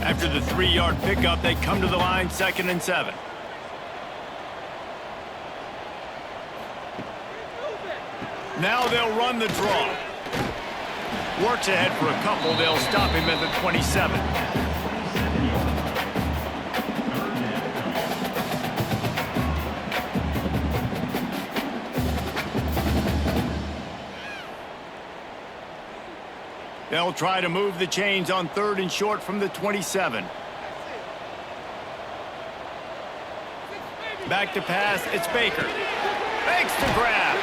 After the 3-yard pickup, they come to the line, 2nd and 7. Now they'll run the draw. Works ahead for a couple. They'll stop him at the 27. They'll try to move the chains on 3rd and short from the 27. Back to pass, it's Baker. Fakes the grab.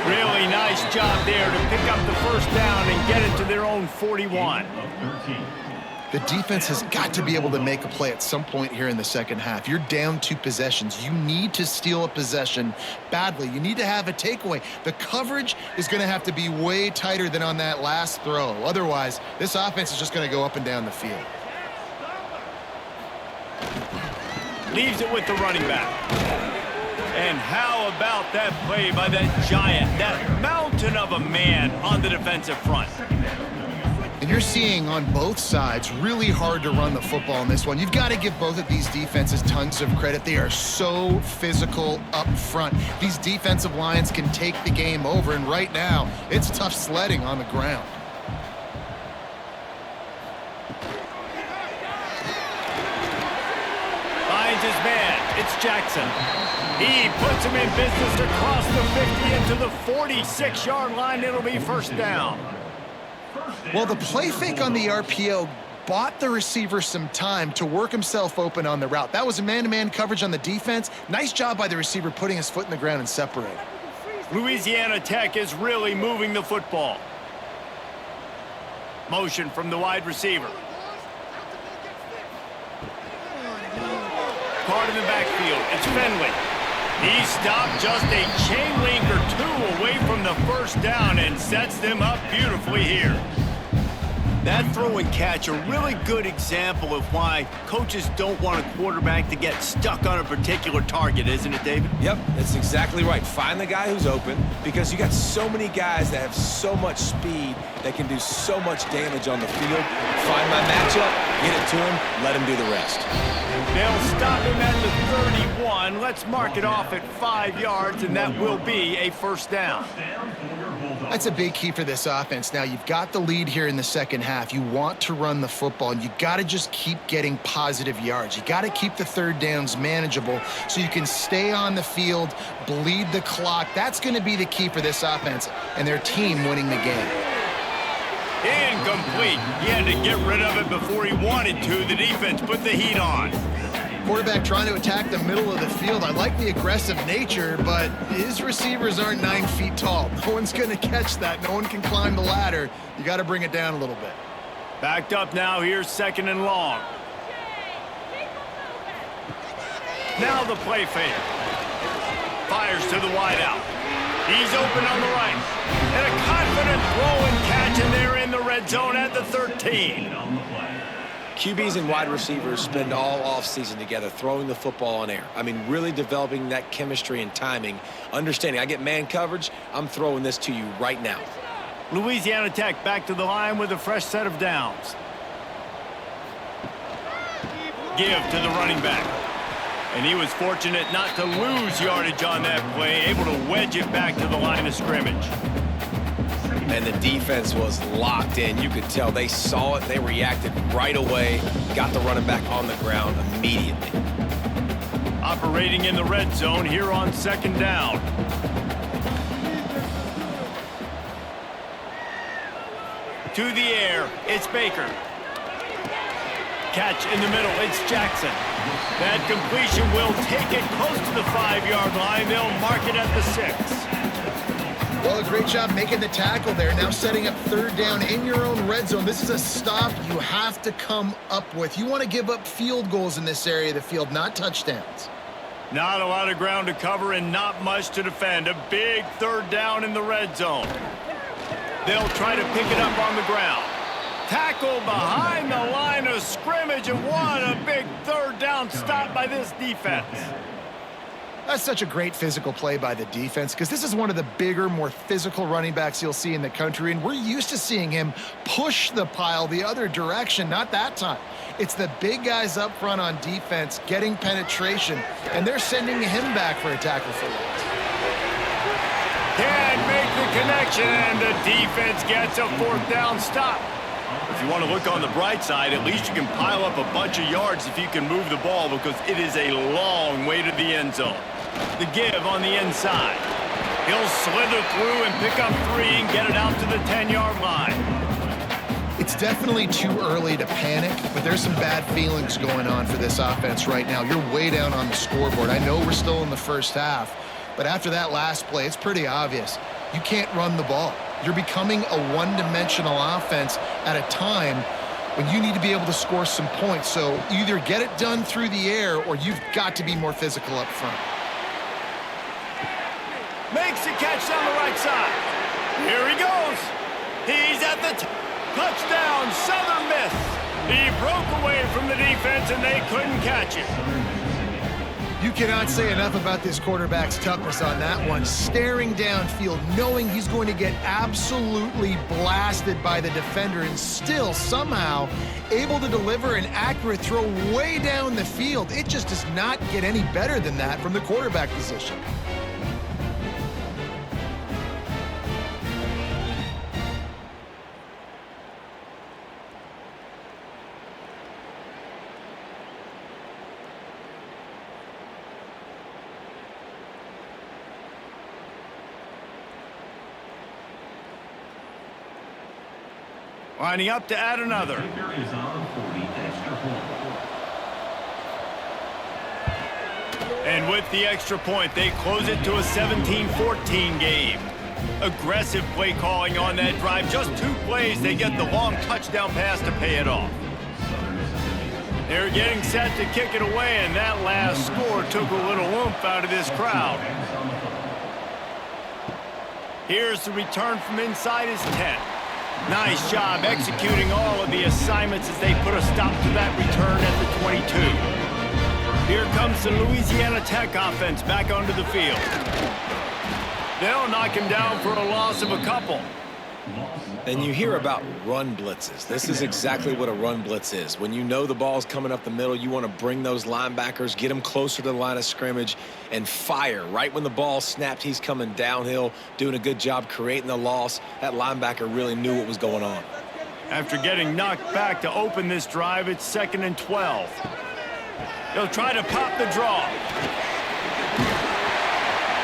Really nice job there to pick up the first down and get it to their own 41. The defense has got to be able to make a play at some point here in the second half. You're down 2 possessions. You need to steal a possession badly. You need to have a takeaway. The coverage is going to have to be way tighter than on that last throw. Otherwise, this offense is just going to go up and down the field. Leaves it with the running back. And how about that play by that giant, that mountain of a man on the defensive front? And you're seeing on both sides really hard to run the football in this one. You've got to give both of these defenses tons of credit. They are so physical up front. These defensive lines can take the game over, and right now, it's tough sledding on the ground. Finds his man. It's Jackson. He puts him in business across the 50 into the 46-yard line. It'll be first down. Well, the play fake on the RPO bought the receiver some time to work himself open on the route. That was a man-to-man coverage on the defense. Nice job by the receiver putting his foot in the ground and separating. Louisiana Tech is really moving the football. Motion from the wide receiver. Caught in the backfield. It's Fenley. He stopped just a chain link or 2 away from the first down and sets them up beautifully here. That throw and catch, a really good example of why coaches don't want a quarterback to get stuck on a particular target, isn't it, David? Yep, that's exactly right. Find the guy who's open, because you got so many guys that have so much speed that can do so much damage on the field. Find my matchup, get it to him, let him do the rest. They'll stop him at the 31. Let's mark it off at 5 yards, and that will be a first down. That's a big key for this offense. Now, you've got the lead here in the second half. You want to run the football, and you got to just keep getting positive yards. You got to keep the third downs manageable so you can stay on the field, bleed the clock. That's going to be the key for this offense and their team winning the game. Incomplete. He had to get rid of it before he wanted to. The defense put the heat on. Quarterback trying to attack the middle of the field. I like the aggressive nature, but his receivers aren't 9 feet tall. No one's going to catch that. No one can climb the ladder. You got to bring it down a little bit. Backed up now. Here's 2nd and long. Now the play fake. Fires to the wideout. He's open on the right. And a confident throw and catch, and they're in the red zone at the 13. QBs and wide receivers spend all offseason together throwing the football on air. I mean, really developing that chemistry and timing. Understanding, I get man coverage, I'm throwing this to you right now. Louisiana Tech back to the line with a fresh set of downs. Give to the running back. And he was fortunate not to lose yardage on that play, able to wedge it back to the line of scrimmage. And the defense was locked in. You could tell they saw it. They reacted right away. Got the running back on the ground immediately. Operating in the red zone here on 2nd down. To the air, it's Baker. Catch in the middle, it's Jackson. That completion will take it close to the 5-yard line. They'll mark it at the 6. Well, a great job making the tackle there. Now setting up 3rd down in your own red zone. This is a stop you have to come up with. You want to give up field goals in this area of the field, not touchdowns. Not a lot of ground to cover and not much to defend. A big 3rd down in the red zone. They'll try to pick it up on the ground. Tackle behind the line of scrimmage, and what a big 3rd down stop by this defense. That's such a great physical play by the defense because this is one of the bigger, more physical running backs you'll see in the country, and we're used to seeing him push the pile the other direction. Not that time. It's the big guys up front on defense getting penetration, and they're sending him back for a tackle for loss. Can't make the connection, and the defense gets a 4th down stop. If you want to look on the bright side, at least you can pile up a bunch of yards if you can move the ball because it is a long way to the end zone. The give on the inside. He'll slither through and pick up 3 and get it out to the 10-yard line. It's definitely too early to panic, but there's some bad feelings going on for this offense right now. You're way down on the scoreboard. I know we're still in the first half, but after that last play, it's pretty obvious. You can't run the ball. You're becoming a one-dimensional offense at a time when you need to be able to score some points. So either get it done through the air or you've got to be more physical up front. Makes the catch down the right side. Here he goes. He's at the touchdown. Southern Miss. He broke away from the defense and they couldn't catch him. You cannot say enough about this quarterback's toughness on that one. Staring downfield, knowing he's going to get absolutely blasted by the defender and still somehow able to deliver an accurate throw way down the field. It just does not get any better than that from the quarterback position. Lining up to add another. Kicker is on for the extra point. And with the extra point, they close it to a 17-14 game. Aggressive play calling on that drive. Just 2 plays, they get the long touchdown pass to pay it off. They're getting set to kick it away, and that last score took a little oomph out of this crowd. Here's the return from inside his 10. Nice job executing all of the assignments as they put a stop to that return at the 22. Here comes the Louisiana Tech offense back onto the field. They'll knock him down for a loss of a couple. And you hear about run blitzes. This is exactly what a run blitz is. When you know the ball's coming up the middle, you want to bring those linebackers, get them closer to the line of scrimmage, and fire. Right when the ball snapped, he's coming downhill, doing a good job creating the loss. That linebacker really knew what was going on. After getting knocked back to open this drive, it's 2nd and 12. They'll try to pop the draw.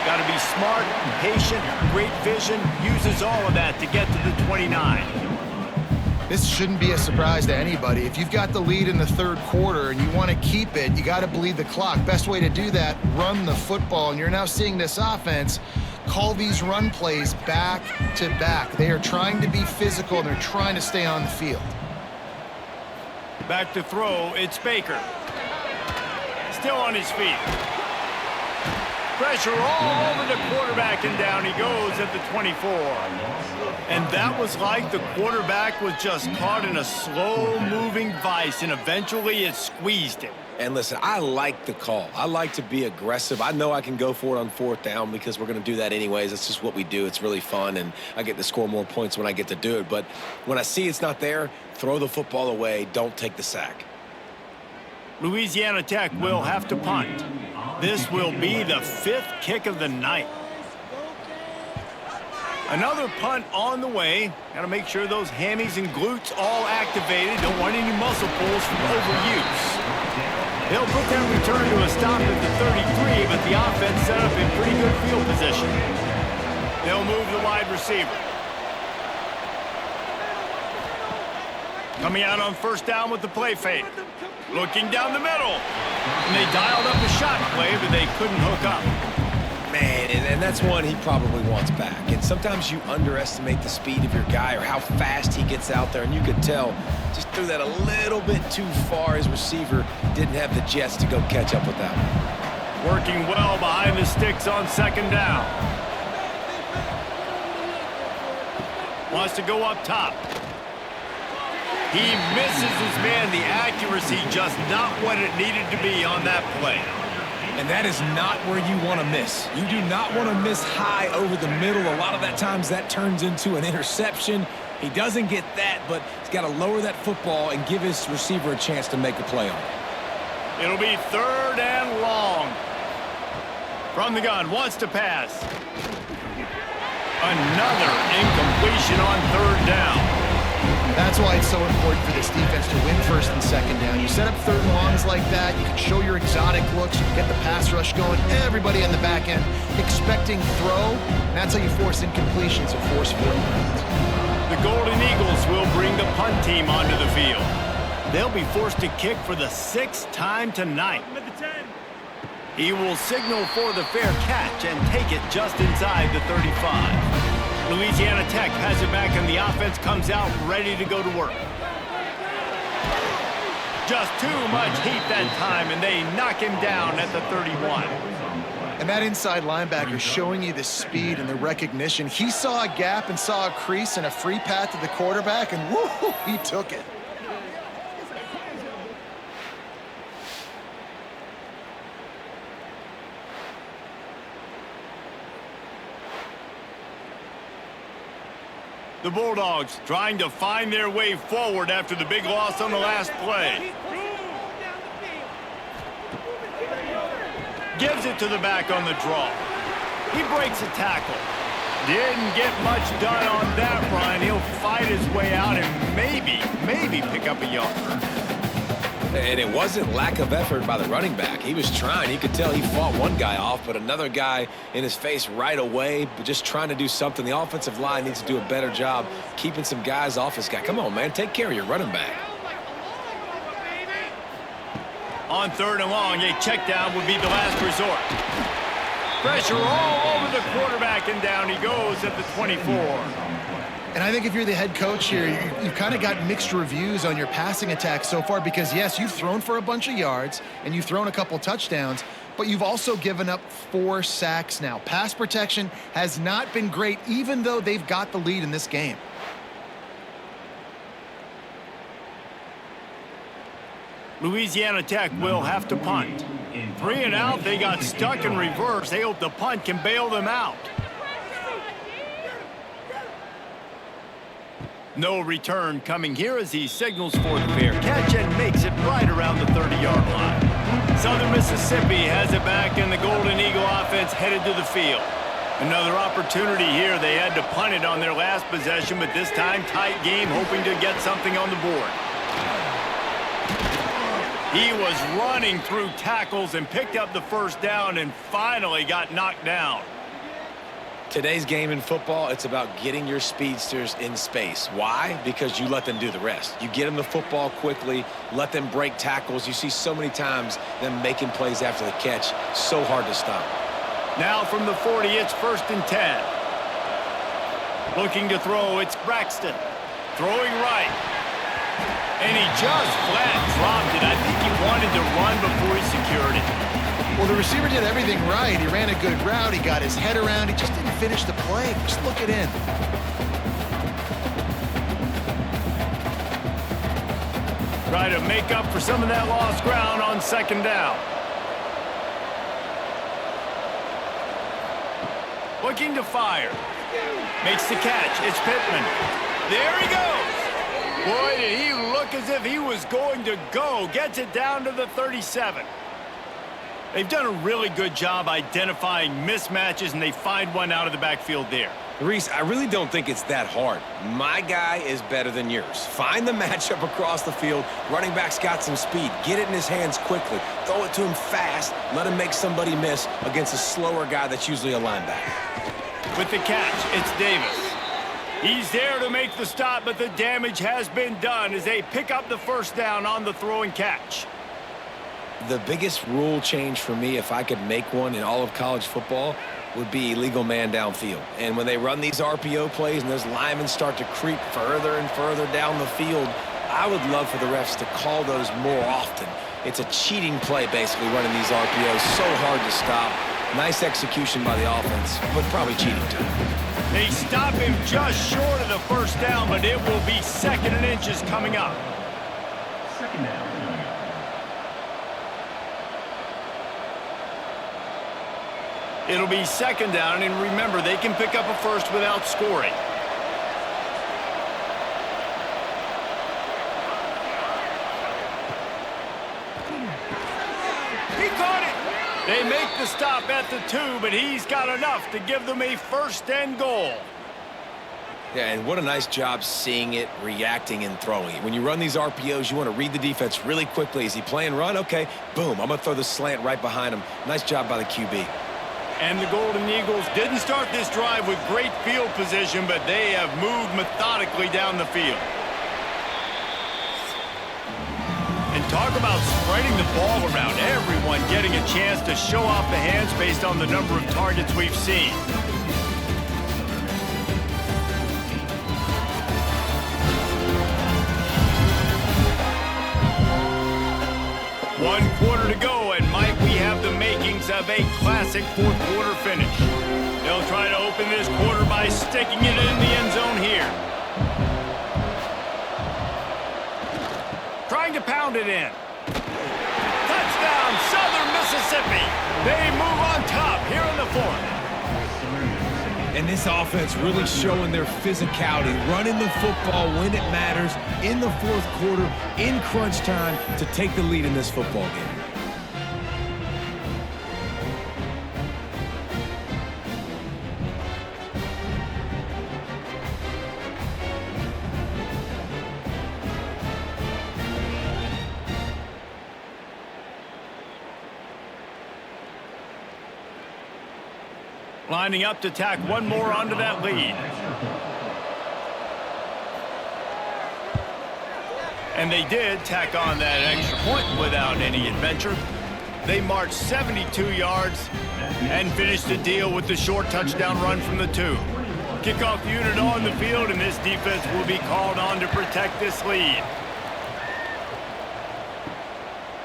Got to be smart, patient, great vision, uses all of that to get to the 29. This shouldn't be a surprise to anybody. If you've got the lead in the 3rd quarter and you want to keep it, you got to bleed the clock. Best way to do that, run the football. And you're now seeing this offense call these run plays back to back. They are trying to be physical and they're trying to stay on the field. Back to throw, it's Baker. Still on his feet. Pressure all over the quarterback, and down he goes at the 24. And that was like the quarterback was just caught in a slow-moving vice, and eventually it squeezed him. And listen, I like the call. I like to be aggressive. I know I can go for it on 4th down because we're going to do that anyways. That's just what we do. It's really fun, and I get to score more points when I get to do it. But when I see it's not there, throw the football away. Don't take the sack. Louisiana Tech will have to punt. This will be the 5th kick of the night. Another punt on the way. Got to make sure those hammies and glutes all activated. Don't want any muscle pulls from overuse. They'll put that return to a stop at the 33, but the offense set up in pretty good field position. They'll move the wide receiver. Coming out on 1st down with the play fake. Looking down the middle. And they dialed up a shot play, but they couldn't hook up. Man, and that's one he probably wants back. And sometimes you underestimate the speed of your guy or how fast he gets out there. And you could tell just threw that a little bit too far. His receiver didn't have the jets to go catch up with that one. Working well behind the sticks on 2nd down. Wants to go up top. He misses his man. The accuracy just not what it needed to be on that play. And that is not where you want to miss. You do not want to miss high over the middle. A lot of that times that turns into an interception. He doesn't get that, but he's got to lower that football and give his receiver a chance to make a play on it. It'll be 3rd and long. From the gun, wants to pass. Another incompletion on 3rd down. That's why it's so important for this defense to win 1st and 2nd down. You set up 3rd and longs like that, you can show your exotic looks, you can get the pass rush going, everybody in the back end expecting throw, and that's how you force incompletions and force 4th downs. The Golden Eagles will bring the punt team onto the field. They'll be forced to kick for the 6th time tonight. He will signal for the fair catch and take it just inside the 35. Louisiana Tech has it back, and the offense comes out ready to go to work. Just too much heat that time, and they knock him down at the 31. And that inside linebacker showing you the speed and the recognition. He saw a gap and saw a crease and a free path to the quarterback, and woo, he took it. The Bulldogs trying to find their way forward after the big loss on the last play. Gives it to the back on the draw. He breaks a tackle. Didn't get much done on that run. He'll fight his way out and maybe pick up a yard. And it wasn't lack of effort by the running back. He was trying. He could tell he fought one guy off, but another guy in his face right away, but just trying to do something. The offensive line needs to do a better job keeping some guys off his guy. Come on, man. Take care of your running back. On 3rd and long, a check down would be the last resort. Pressure all over the quarterback, and down he goes at the 24. And I think if you're the head coach here, you've kind of got mixed reviews on your passing attack so far because, yes, you've thrown for a bunch of yards and you've thrown a couple touchdowns, but you've also given up 4 sacks now. Pass protection has not been great, even though they've got the lead in this game. Louisiana Tech will have to punt. 3 and out, they got stuck in reverse. They hope the punt can bail them out. No return coming here as he signals for the fair catch and makes it right around the 30-yard line. Southern Mississippi has it back, and the Golden Eagle offense headed to the field. Another opportunity here. They had to punt it on their last possession, but this time tight game, hoping to get something on the board. He was running through tackles and picked up the 1st down and finally got knocked down. Today's game in football, it's about getting your speedsters in space. Why? Because you let them do the rest. You get them the football quickly, let them break tackles. You see so many times them making plays after the catch. So hard to stop. Now from the 40, it's 1st and 10. Looking to throw, it's Braxton. Throwing right. And he just flat dropped it. I think he wanted to run before he secured it. Well, the receiver did everything right. He ran a good route. He got his head around. He just didn't finish the play. Just look it in. Try to make up for some of that lost ground on 2nd down. Looking to fire. Makes the catch. It's Pittman. There he goes. Boy, did he look as if he was going to go. Gets it down to the 37. They've done a really good job identifying mismatches, and they find one out of the backfield there. Reese, I really don't think it's that hard. My guy is better than yours. Find the matchup across the field. Running back's got some speed. Get it in his hands quickly. Throw it to him fast. Let him make somebody miss against a slower guy that's usually a linebacker. With the catch, it's Davis. He's there to make the stop, but the damage has been done as they pick up the 1st down on the throw and catch. The biggest rule change for me, if I could make one in all of college football, would be illegal man downfield. And when they run these RPO plays and those linemen start to creep further and further down the field, I would love for the refs to call those more often. It's a cheating play, basically, running these RPOs. So hard to stop. Nice execution by the offense, but probably cheating too. They stop him just short of the 1st down, but it will be 2nd and inches coming up. 2nd down. It'll be second down, and remember, they can pick up a first without scoring. He caught it! They make the stop at the 2, but he's got enough to give them a first and goal. Yeah, and what a nice job seeing it, reacting, and throwing it. When you run these RPOs, you want to read the defense really quickly. Is he playing run? Okay, boom, I'm going to throw the slant right behind him. Nice job by the QB. And the Golden Eagles didn't start this drive with great field position, but they have moved methodically down the field. And talk about spreading the ball around, everyone getting a chance to show off the hands based on the number of targets we've seen. One quarter to go, and might we have the makings of a classic fourth quarter finish. They'll try to open this quarter by sticking it in the end zone here. Trying to pound it in. Touchdown, Southern Mississippi. They move on top here in the fourth. And this offense really showing their physicality, running the football when it matters, in the fourth quarter, in crunch time, to take the lead in this football game. Lining up to tack one more onto that lead. And they did tack on that extra point without any adventure. They marched 72 yards and finished the deal with the short touchdown run from the 2. Kickoff unit on the field, and this defense will be called on to protect this lead.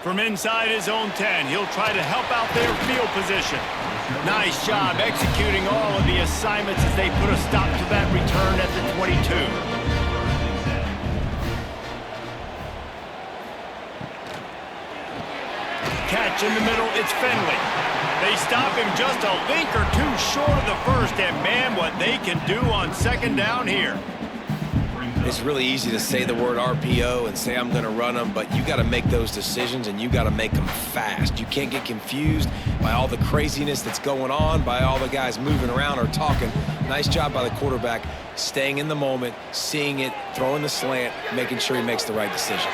From inside his own 10, he'll try to help out their field position. Nice job executing all of the assignments as they put a stop to that return at the 22. Catch in the middle, it's Finley. They stop him just a link or two short of the first, and man, what they can do on second down here. It's really easy to say the word RPO and say I'm going to run them, but you got to make those decisions, and you got to make them fast. You can't get confused by all the craziness that's going on, by all the guys moving around or talking. Nice job by the quarterback, staying in the moment, seeing it, throwing the slant, making sure he makes the right decision.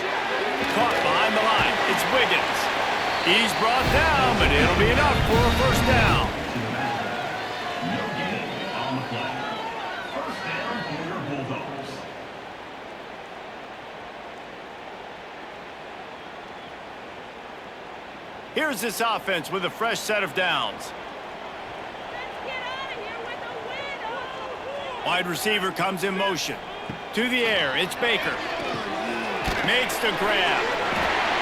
Caught behind the line. It's Wiggins. He's brought down, but it'll be enough for a first down. No gain on the play. First down for your Bulldogs. Here's this offense with a fresh set of downs. Wide receiver comes in motion. To the air, it's Baker. Makes the grab.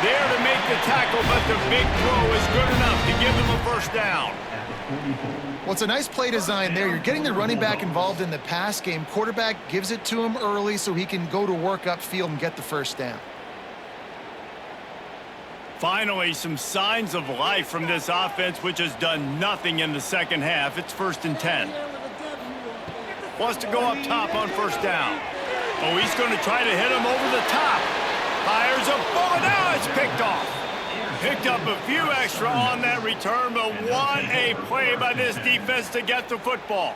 There to make the tackle, but the big throw is good enough to give them a first down. Well, it's a nice play design there. You're getting the running back involved in the pass game. Quarterback gives it to him early so he can go to work upfield and get the first down. Finally, some signs of life from this offense, which has done nothing in the second half. It's 1st and 10. Wants to go up top on first down. Oh, he's going to try to hit him over the top. Fires a ball. Now it's picked off. Picked up a few extra on that return, but what a play by this defense to get the football.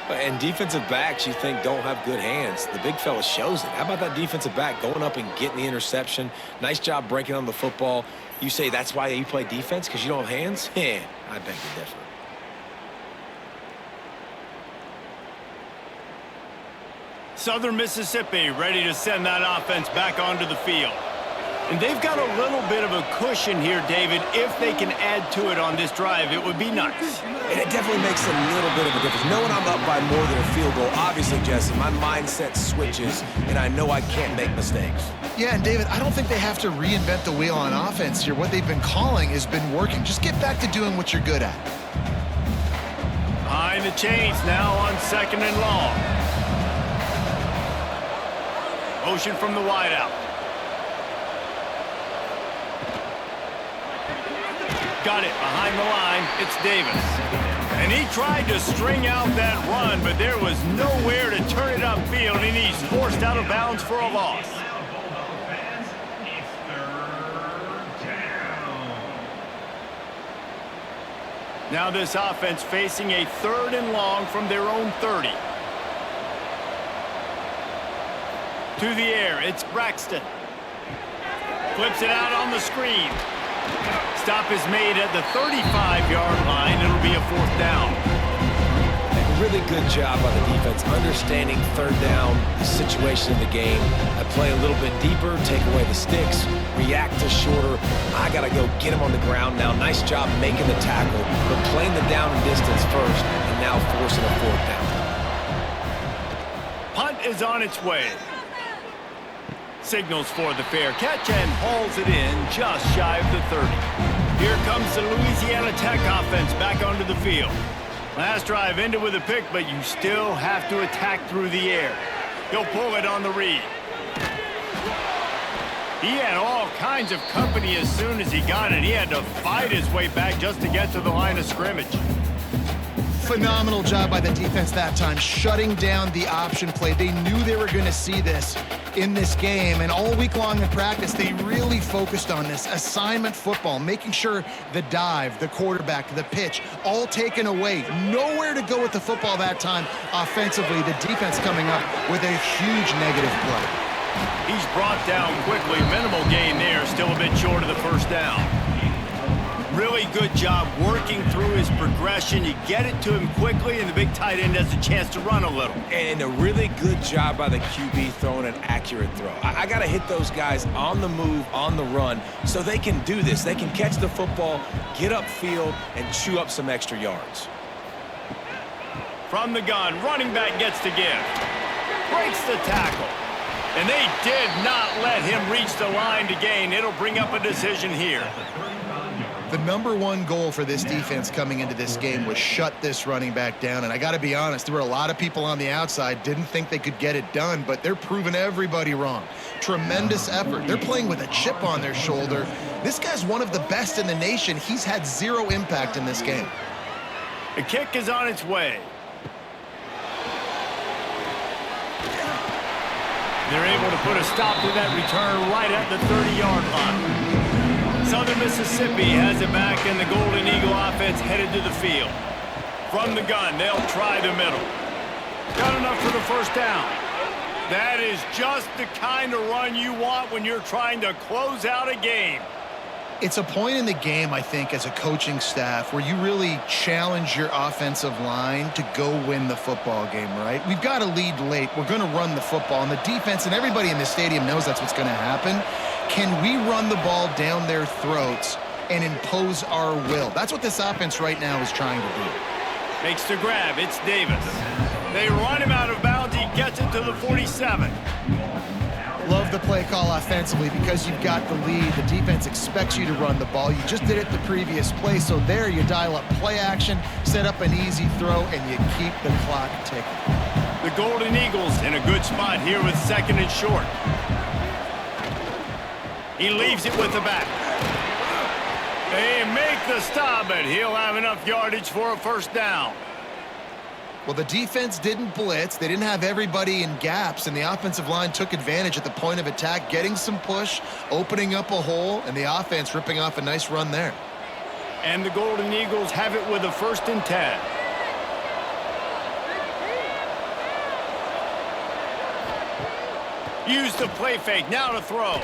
And defensive backs, you think, don't have good hands. The big fella shows it. How about that defensive back going up and getting the interception? Nice job breaking on the football. You say that's why you play defense, because you don't have hands? Yeah, I beg to differ. Southern Mississippi ready to send that offense back onto the field. And they've got a little bit of a cushion here, David. If they can add to it on this drive, it would be nice. And it definitely makes a little bit of a difference. Knowing I'm up by more than a field goal, obviously, Jesse, my mindset switches, and I know I can't make mistakes. Yeah, and David, I don't think they have to reinvent the wheel on offense here. What they've been calling has been working. Just get back to doing what you're good at. Behind the chains now on 2nd and long. Motion from the wideout. Got it behind the line. It's Davis. And he tried to string out that run, but there was nowhere to turn it upfield, and he's forced out of bounds for a loss. Now this offense facing a 3rd and long from their own 30. To the air, it's Braxton. Flips it out on the screen. Stop is made at the 35-yard line. It'll be a 4th down. A really good job by the defense understanding 3rd down, the situation in the game. I play a little bit deeper, take away the sticks, react to shorter. I got to go get him on the ground now. Nice job making the tackle, but playing the down and distance first, and now forcing a 4th down. Punt is on its way. Signals for the fair catch and hauls it in just shy of the 30. Here comes the Louisiana Tech offense back onto the field. Last drive ended with a pick, but you still have to attack through the air. He'll pull it on the read. He had all kinds of company as soon as he got it. He had to fight his way back just to get to the line of scrimmage. Phenomenal job by the defense that time, shutting down the option play. They knew they were going to see this in this game, and all week long in practice, they really focused on this assignment football, making sure the dive, the quarterback, the pitch, all taken away. Nowhere to go with the football that time offensively. The defense coming up with a huge negative play. He's brought down quickly. Minimal gain there, still a bit short of the 1st down. Really good job working through his progression. You get it to him quickly, and the big tight end has a chance to run a little. And a really good job by the QB throwing an accurate throw. I got to hit those guys on the move, on the run, so they can do this. They can catch the football, get upfield, and chew up some extra yards. From the gun, running back gets the gift. Breaks the tackle. And they did not let him reach the line to gain. It'll bring up a decision here. The #1 goal for this defense coming into this game was shut this running back down. And I got to be honest, there were a lot of people on the outside didn't think they could get it done, but they're proving everybody wrong. Tremendous effort. They're playing with a chip on their shoulder. This guy's one of the best in the nation. He's had 0 impact in this game. The kick is on its way. They're able to put a stop to that return right at the 30-yard line. Southern Mississippi has it back, and the Golden Eagle offense headed to the field. From the gun, they'll try the middle. Got enough for the 1st down. That is just the kind of run you want when you're trying to close out a game. It's a point in the game, I think, as a coaching staff where you really challenge your offensive line to go win the football game, right? We've got to lead late. We're going to run the football, and the defense and everybody in the stadium knows that's what's going to happen. Can we run the ball down their throats and impose our will? That's what this offense right now is trying to do. Makes the grab. It's Davis. They run him out of bounds. He gets it to the 47. Love the play call offensively because you've got the lead. The defense expects you to run the ball. You just did it the previous play, so there you dial up play action, set up an easy throw, and you keep the clock ticking. The Golden Eagles in a good spot here with 2nd and short. He leaves it with the back. They make the stop, but he'll have enough yardage for a 1st down. Well, the defense didn't blitz. They didn't have everybody in gaps, and the offensive line took advantage at the point of attack, getting some push, opening up a hole, and the offense ripping off a nice run there. And the Golden Eagles have it with a 1st and 10. Use the play fake, now to throw.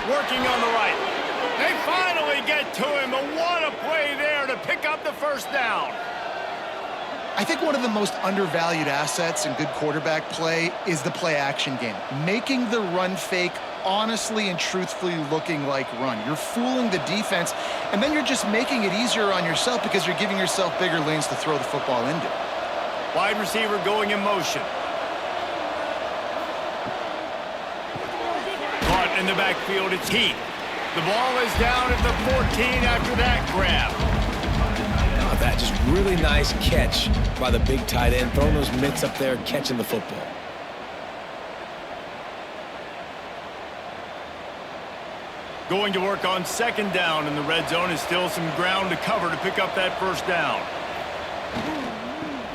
Working on the right. They finally get to him, but what a play there to pick up the 1st down. I think one of the most undervalued assets in good quarterback play is the play action game. Making the run fake honestly and truthfully looking like run. You're fooling the defense, and then you're just making it easier on yourself because you're giving yourself bigger lanes to throw the football into. Wide receiver going in motion. Caught in the backfield, it's Heath. The ball is down at the 14 after that grab. That just really nice catch by the big tight end, throwing those mitts up there, catching the football. Going to work on second down in the red zone. Is still some ground to cover to pick up that first down.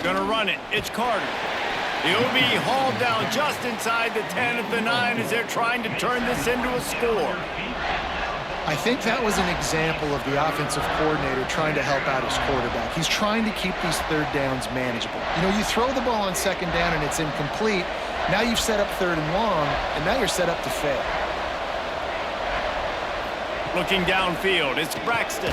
Gonna run it. It's Carter. He'll be hauled down just inside the 10 at the 9 as they're trying to turn this into a score. I think that was an example of the offensive coordinator trying to help out his quarterback. He's trying to keep these third downs manageable. You know, you throw the ball on second down and it's incomplete. Now you've set up third and long, and now you're set up to fail. Looking downfield, it's Braxton.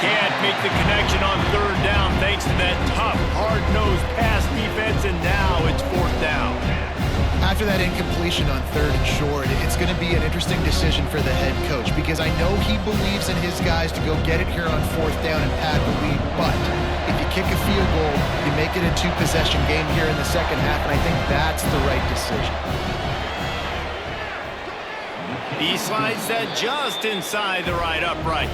Can't make the connection on third down thanks to that tough, hard-nosed pass defense, and now it's fourth down. After that incompletion on third and short, it's going to be an interesting decision for the head coach because I know he believes in his guys to go get it here on fourth down and pad the lead, but if you kick a field goal, you make it a two-possession game here in the second half, and I think that's the right decision. He slides that just inside the right upright.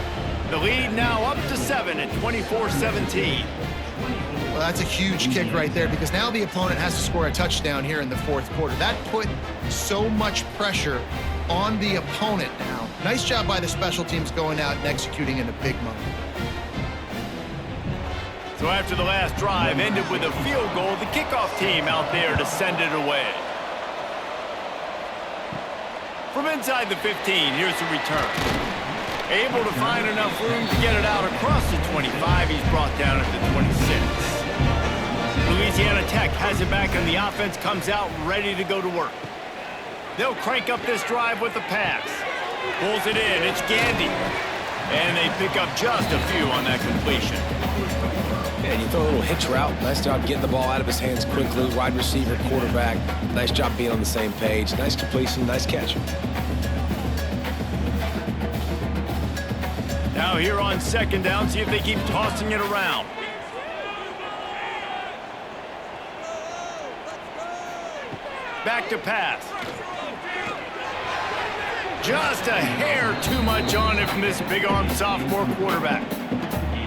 The lead now up to 7 at 24-17. Well, that's a huge kick right there because now the opponent has to score a touchdown here in the fourth quarter. That put so much pressure on the opponent now. Nice job by the special teams going out and executing in a big moment. So after the last drive ended with a field goal, the kickoff team out there to send it away. From inside the 15, here's the return. Able to find enough room to get it out across the 25. He's brought down at the 26. Louisiana Tech has it back, and the offense comes out ready to go to work. They'll crank up this drive with the pass. Pulls it in. It's Gandy. And they pick up just a few on that completion. And you throw a little hitch route. Nice job getting the ball out of his hands quickly. Wide receiver, quarterback. Nice job being on the same page. Nice completion, nice catch. Now here on second down, see if they keep tossing it around. Back to pass. Just a hair too much on it from this big-armed sophomore quarterback.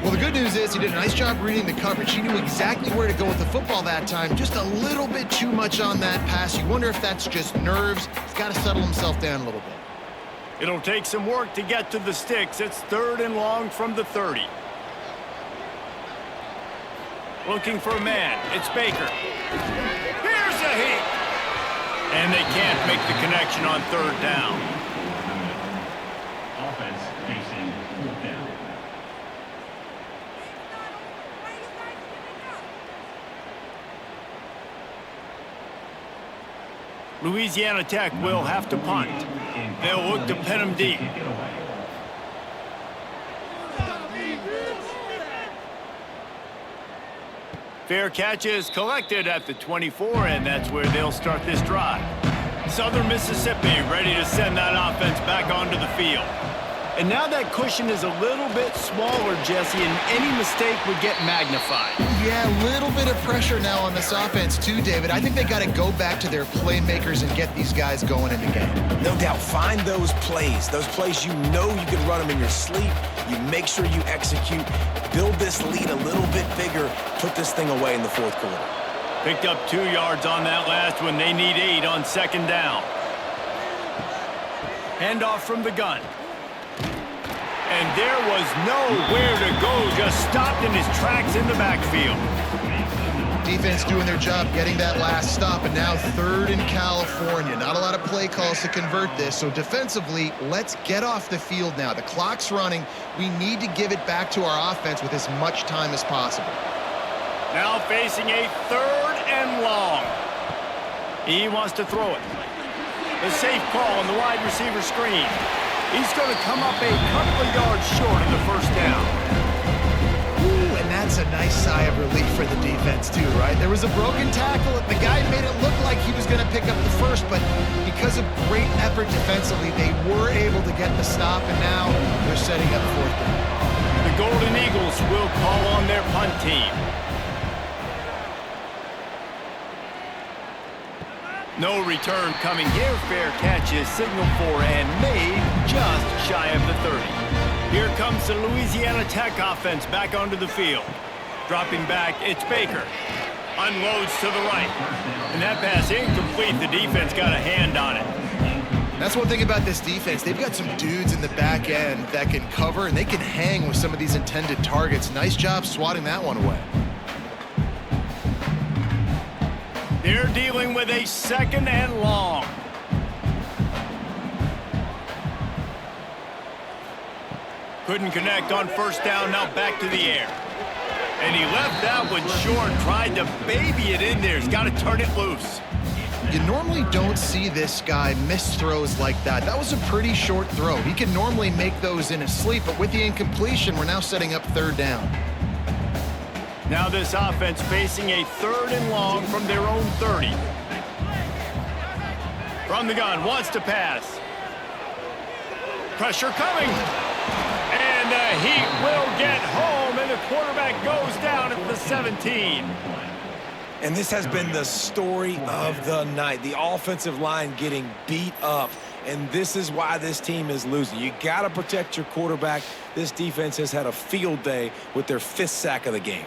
Well, the good news is he did a nice job reading the coverage. He knew exactly where to go with the football that time. Just a little bit too much on that pass. You wonder if that's just nerves. He's got to settle himself down a little bit. It'll take some work to get to the sticks. It's third and long from the 30. Looking for a man. It's Baker. Here's a hit. And they can't make the connection on third down. Offense facing fourth down. Louisiana Tech will have to punt. They'll look to pin them deep. Fair catch is collected at the 24, and that's where they'll start this drive. Southern Mississippi ready to send that offense back onto the field. And now that cushion is a little bit smaller, Jesse, and any mistake would get magnified. Yeah, a little bit of pressure now on this offense too, David. I think they got to go back to their playmakers and get these guys going in the game. No doubt, find those plays you know you can run them in your sleep. You make sure you execute, build this lead a little bit bigger, put this thing away in the fourth quarter. Picked up 2 yards on that last one. They need 8 on second down. Handoff from the gun. And there was nowhere to go, just stopped in his tracks in the backfield. Defense doing their job getting that last stop, and now third in California. Not a lot of play calls to convert this, so defensively, let's get off the field now. The clock's running. We need to give it back to our offense with as much time as possible. Now facing a third and long. He wants to throw it. The safe call on the wide receiver screen. He's going to come up a couple of yards short of the first down. Ooh, and that's a nice sigh of relief for the defense too, right? There was a broken tackle. The guy made it look like he was going to pick up the first, but because of great effort defensively, they were able to get the stop, and now they're setting up fourth down. The Golden Eagles will call on their punt team. No return coming here. Fair catch is signaled for and made just shy of the 30. Here comes the Louisiana Tech offense back onto the field. Dropping back, it's Baker. Unloads to the right. And that pass incomplete. The defense got a hand on it. That's one thing about this defense. They've got some dudes in the back end that can cover, and they can hang with some of these intended targets. Nice job swatting that one away. They're dealing with a 2nd and long. Couldn't connect on 1st down, now back to the air. And he left that one short, tried to baby it in there. He's got to turn it loose. You normally don't see this guy miss throws like that. That was a pretty short throw. He can normally make those in his sleep, but with the incompletion, we're now setting up 3rd down. Now this offense facing a 3rd and long from their own 30. From the gun, wants to pass. Pressure coming. And the Heat will get home, and the quarterback goes down at the 17. And this has been the story of the night. The offensive line getting beat up, and this is why this team is losing. You got to protect your quarterback. This defense has had a field day with their 5th sack of the game.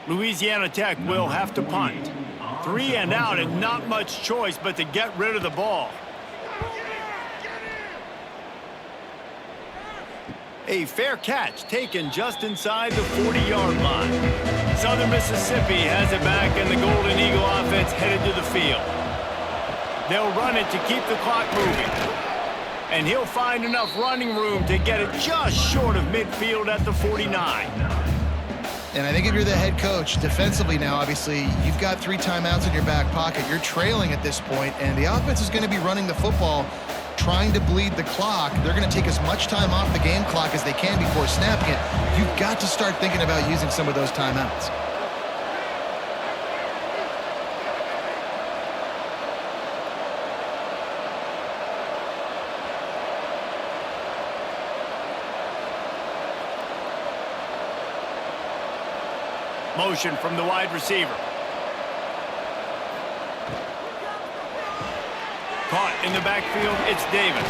Louisiana Tech will have to punt. 3 and out, and not much choice but to get rid of the ball. A fair catch taken just inside the 40-yard line. Southern Mississippi has it back, and the Golden Eagle offense headed to the field. They'll run it to keep the clock moving. And he'll find enough running room to get it just short of midfield at the 49. And I think if you're the head coach, defensively now, obviously, you've got 3 timeouts in your back pocket. You're trailing at this point, and the offense is going to be running the football, trying to bleed the clock. They're going to take as much time off the game clock as they can before snapping it. You've got to start thinking about using some of those timeouts. Motion from the wide receiver. Caught in the backfield, it's Davis.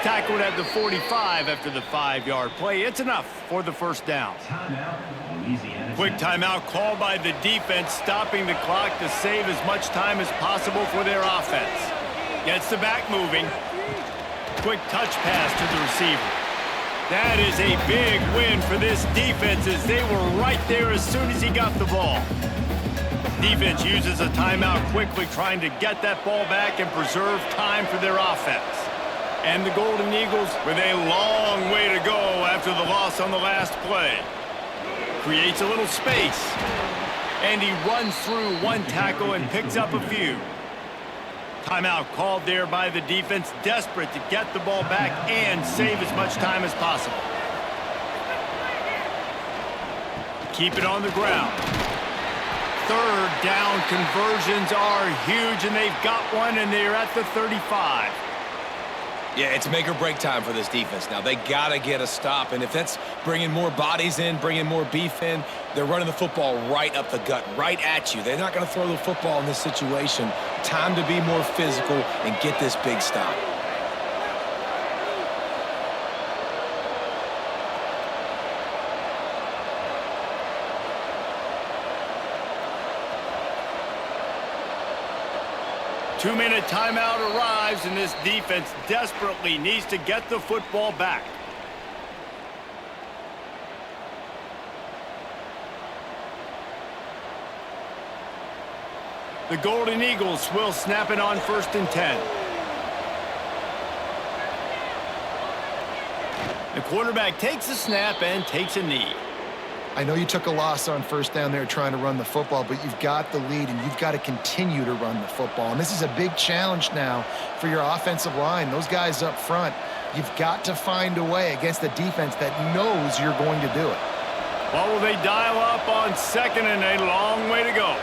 Tackled at the 45 after the 5-yard play. It's enough for the 1st down. Quick timeout called by the defense, stopping the clock to save as much time as possible for their offense. Gets the back moving. Quick touch pass to the receiver. That is a big win for this defense, as they were right there as soon as he got the ball. Defense uses a timeout quickly, trying to get that ball back and preserve time for their offense. And the Golden Eagles with a long way to go after the loss on the last play. Creates a little space. And he runs through 1 tackle and picks up a few. Timeout called there by the defense, desperate to get the ball back and save as much time as possible. Keep it on the ground. 3rd down conversions are huge, and they've got one, and they're at the 35. Yeah, it's make or break time for this defense now. They got to get a stop, and if that's bringing more bodies in, bringing more beef in, they're running the football right up the gut, right at you. They're not going to throw the football in this situation. Time to be more physical and get this big stop. Two-minute timeout arrives, and this defense desperately needs to get the football back. The Golden Eagles will snap it on 1st and 10. The quarterback takes a snap and takes a knee. I know you took a loss on 1st down there trying to run the football, but you've got the lead, and you've got to continue to run the football. And this is a big challenge now for your offensive line. Those guys up front, you've got to find a way against a defense that knows you're going to do it. Well, will they dial up on 2nd and a long way to go?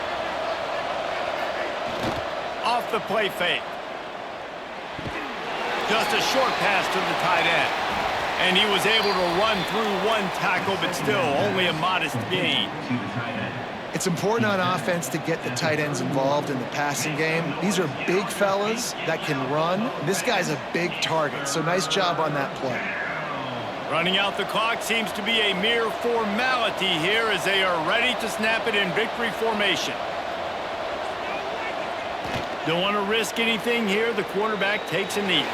Off the play fake. Just a short pass to the tight end. And he was able to run through 1 tackle, but still only a modest gain. It's important on offense to get the tight ends involved in the passing game. These are big fellas that can run. This guy's a big target, so nice job on that play. Running out the clock seems to be a mere formality here as they are ready to snap it in victory formation. Don't want to risk anything here. The quarterback takes a knee.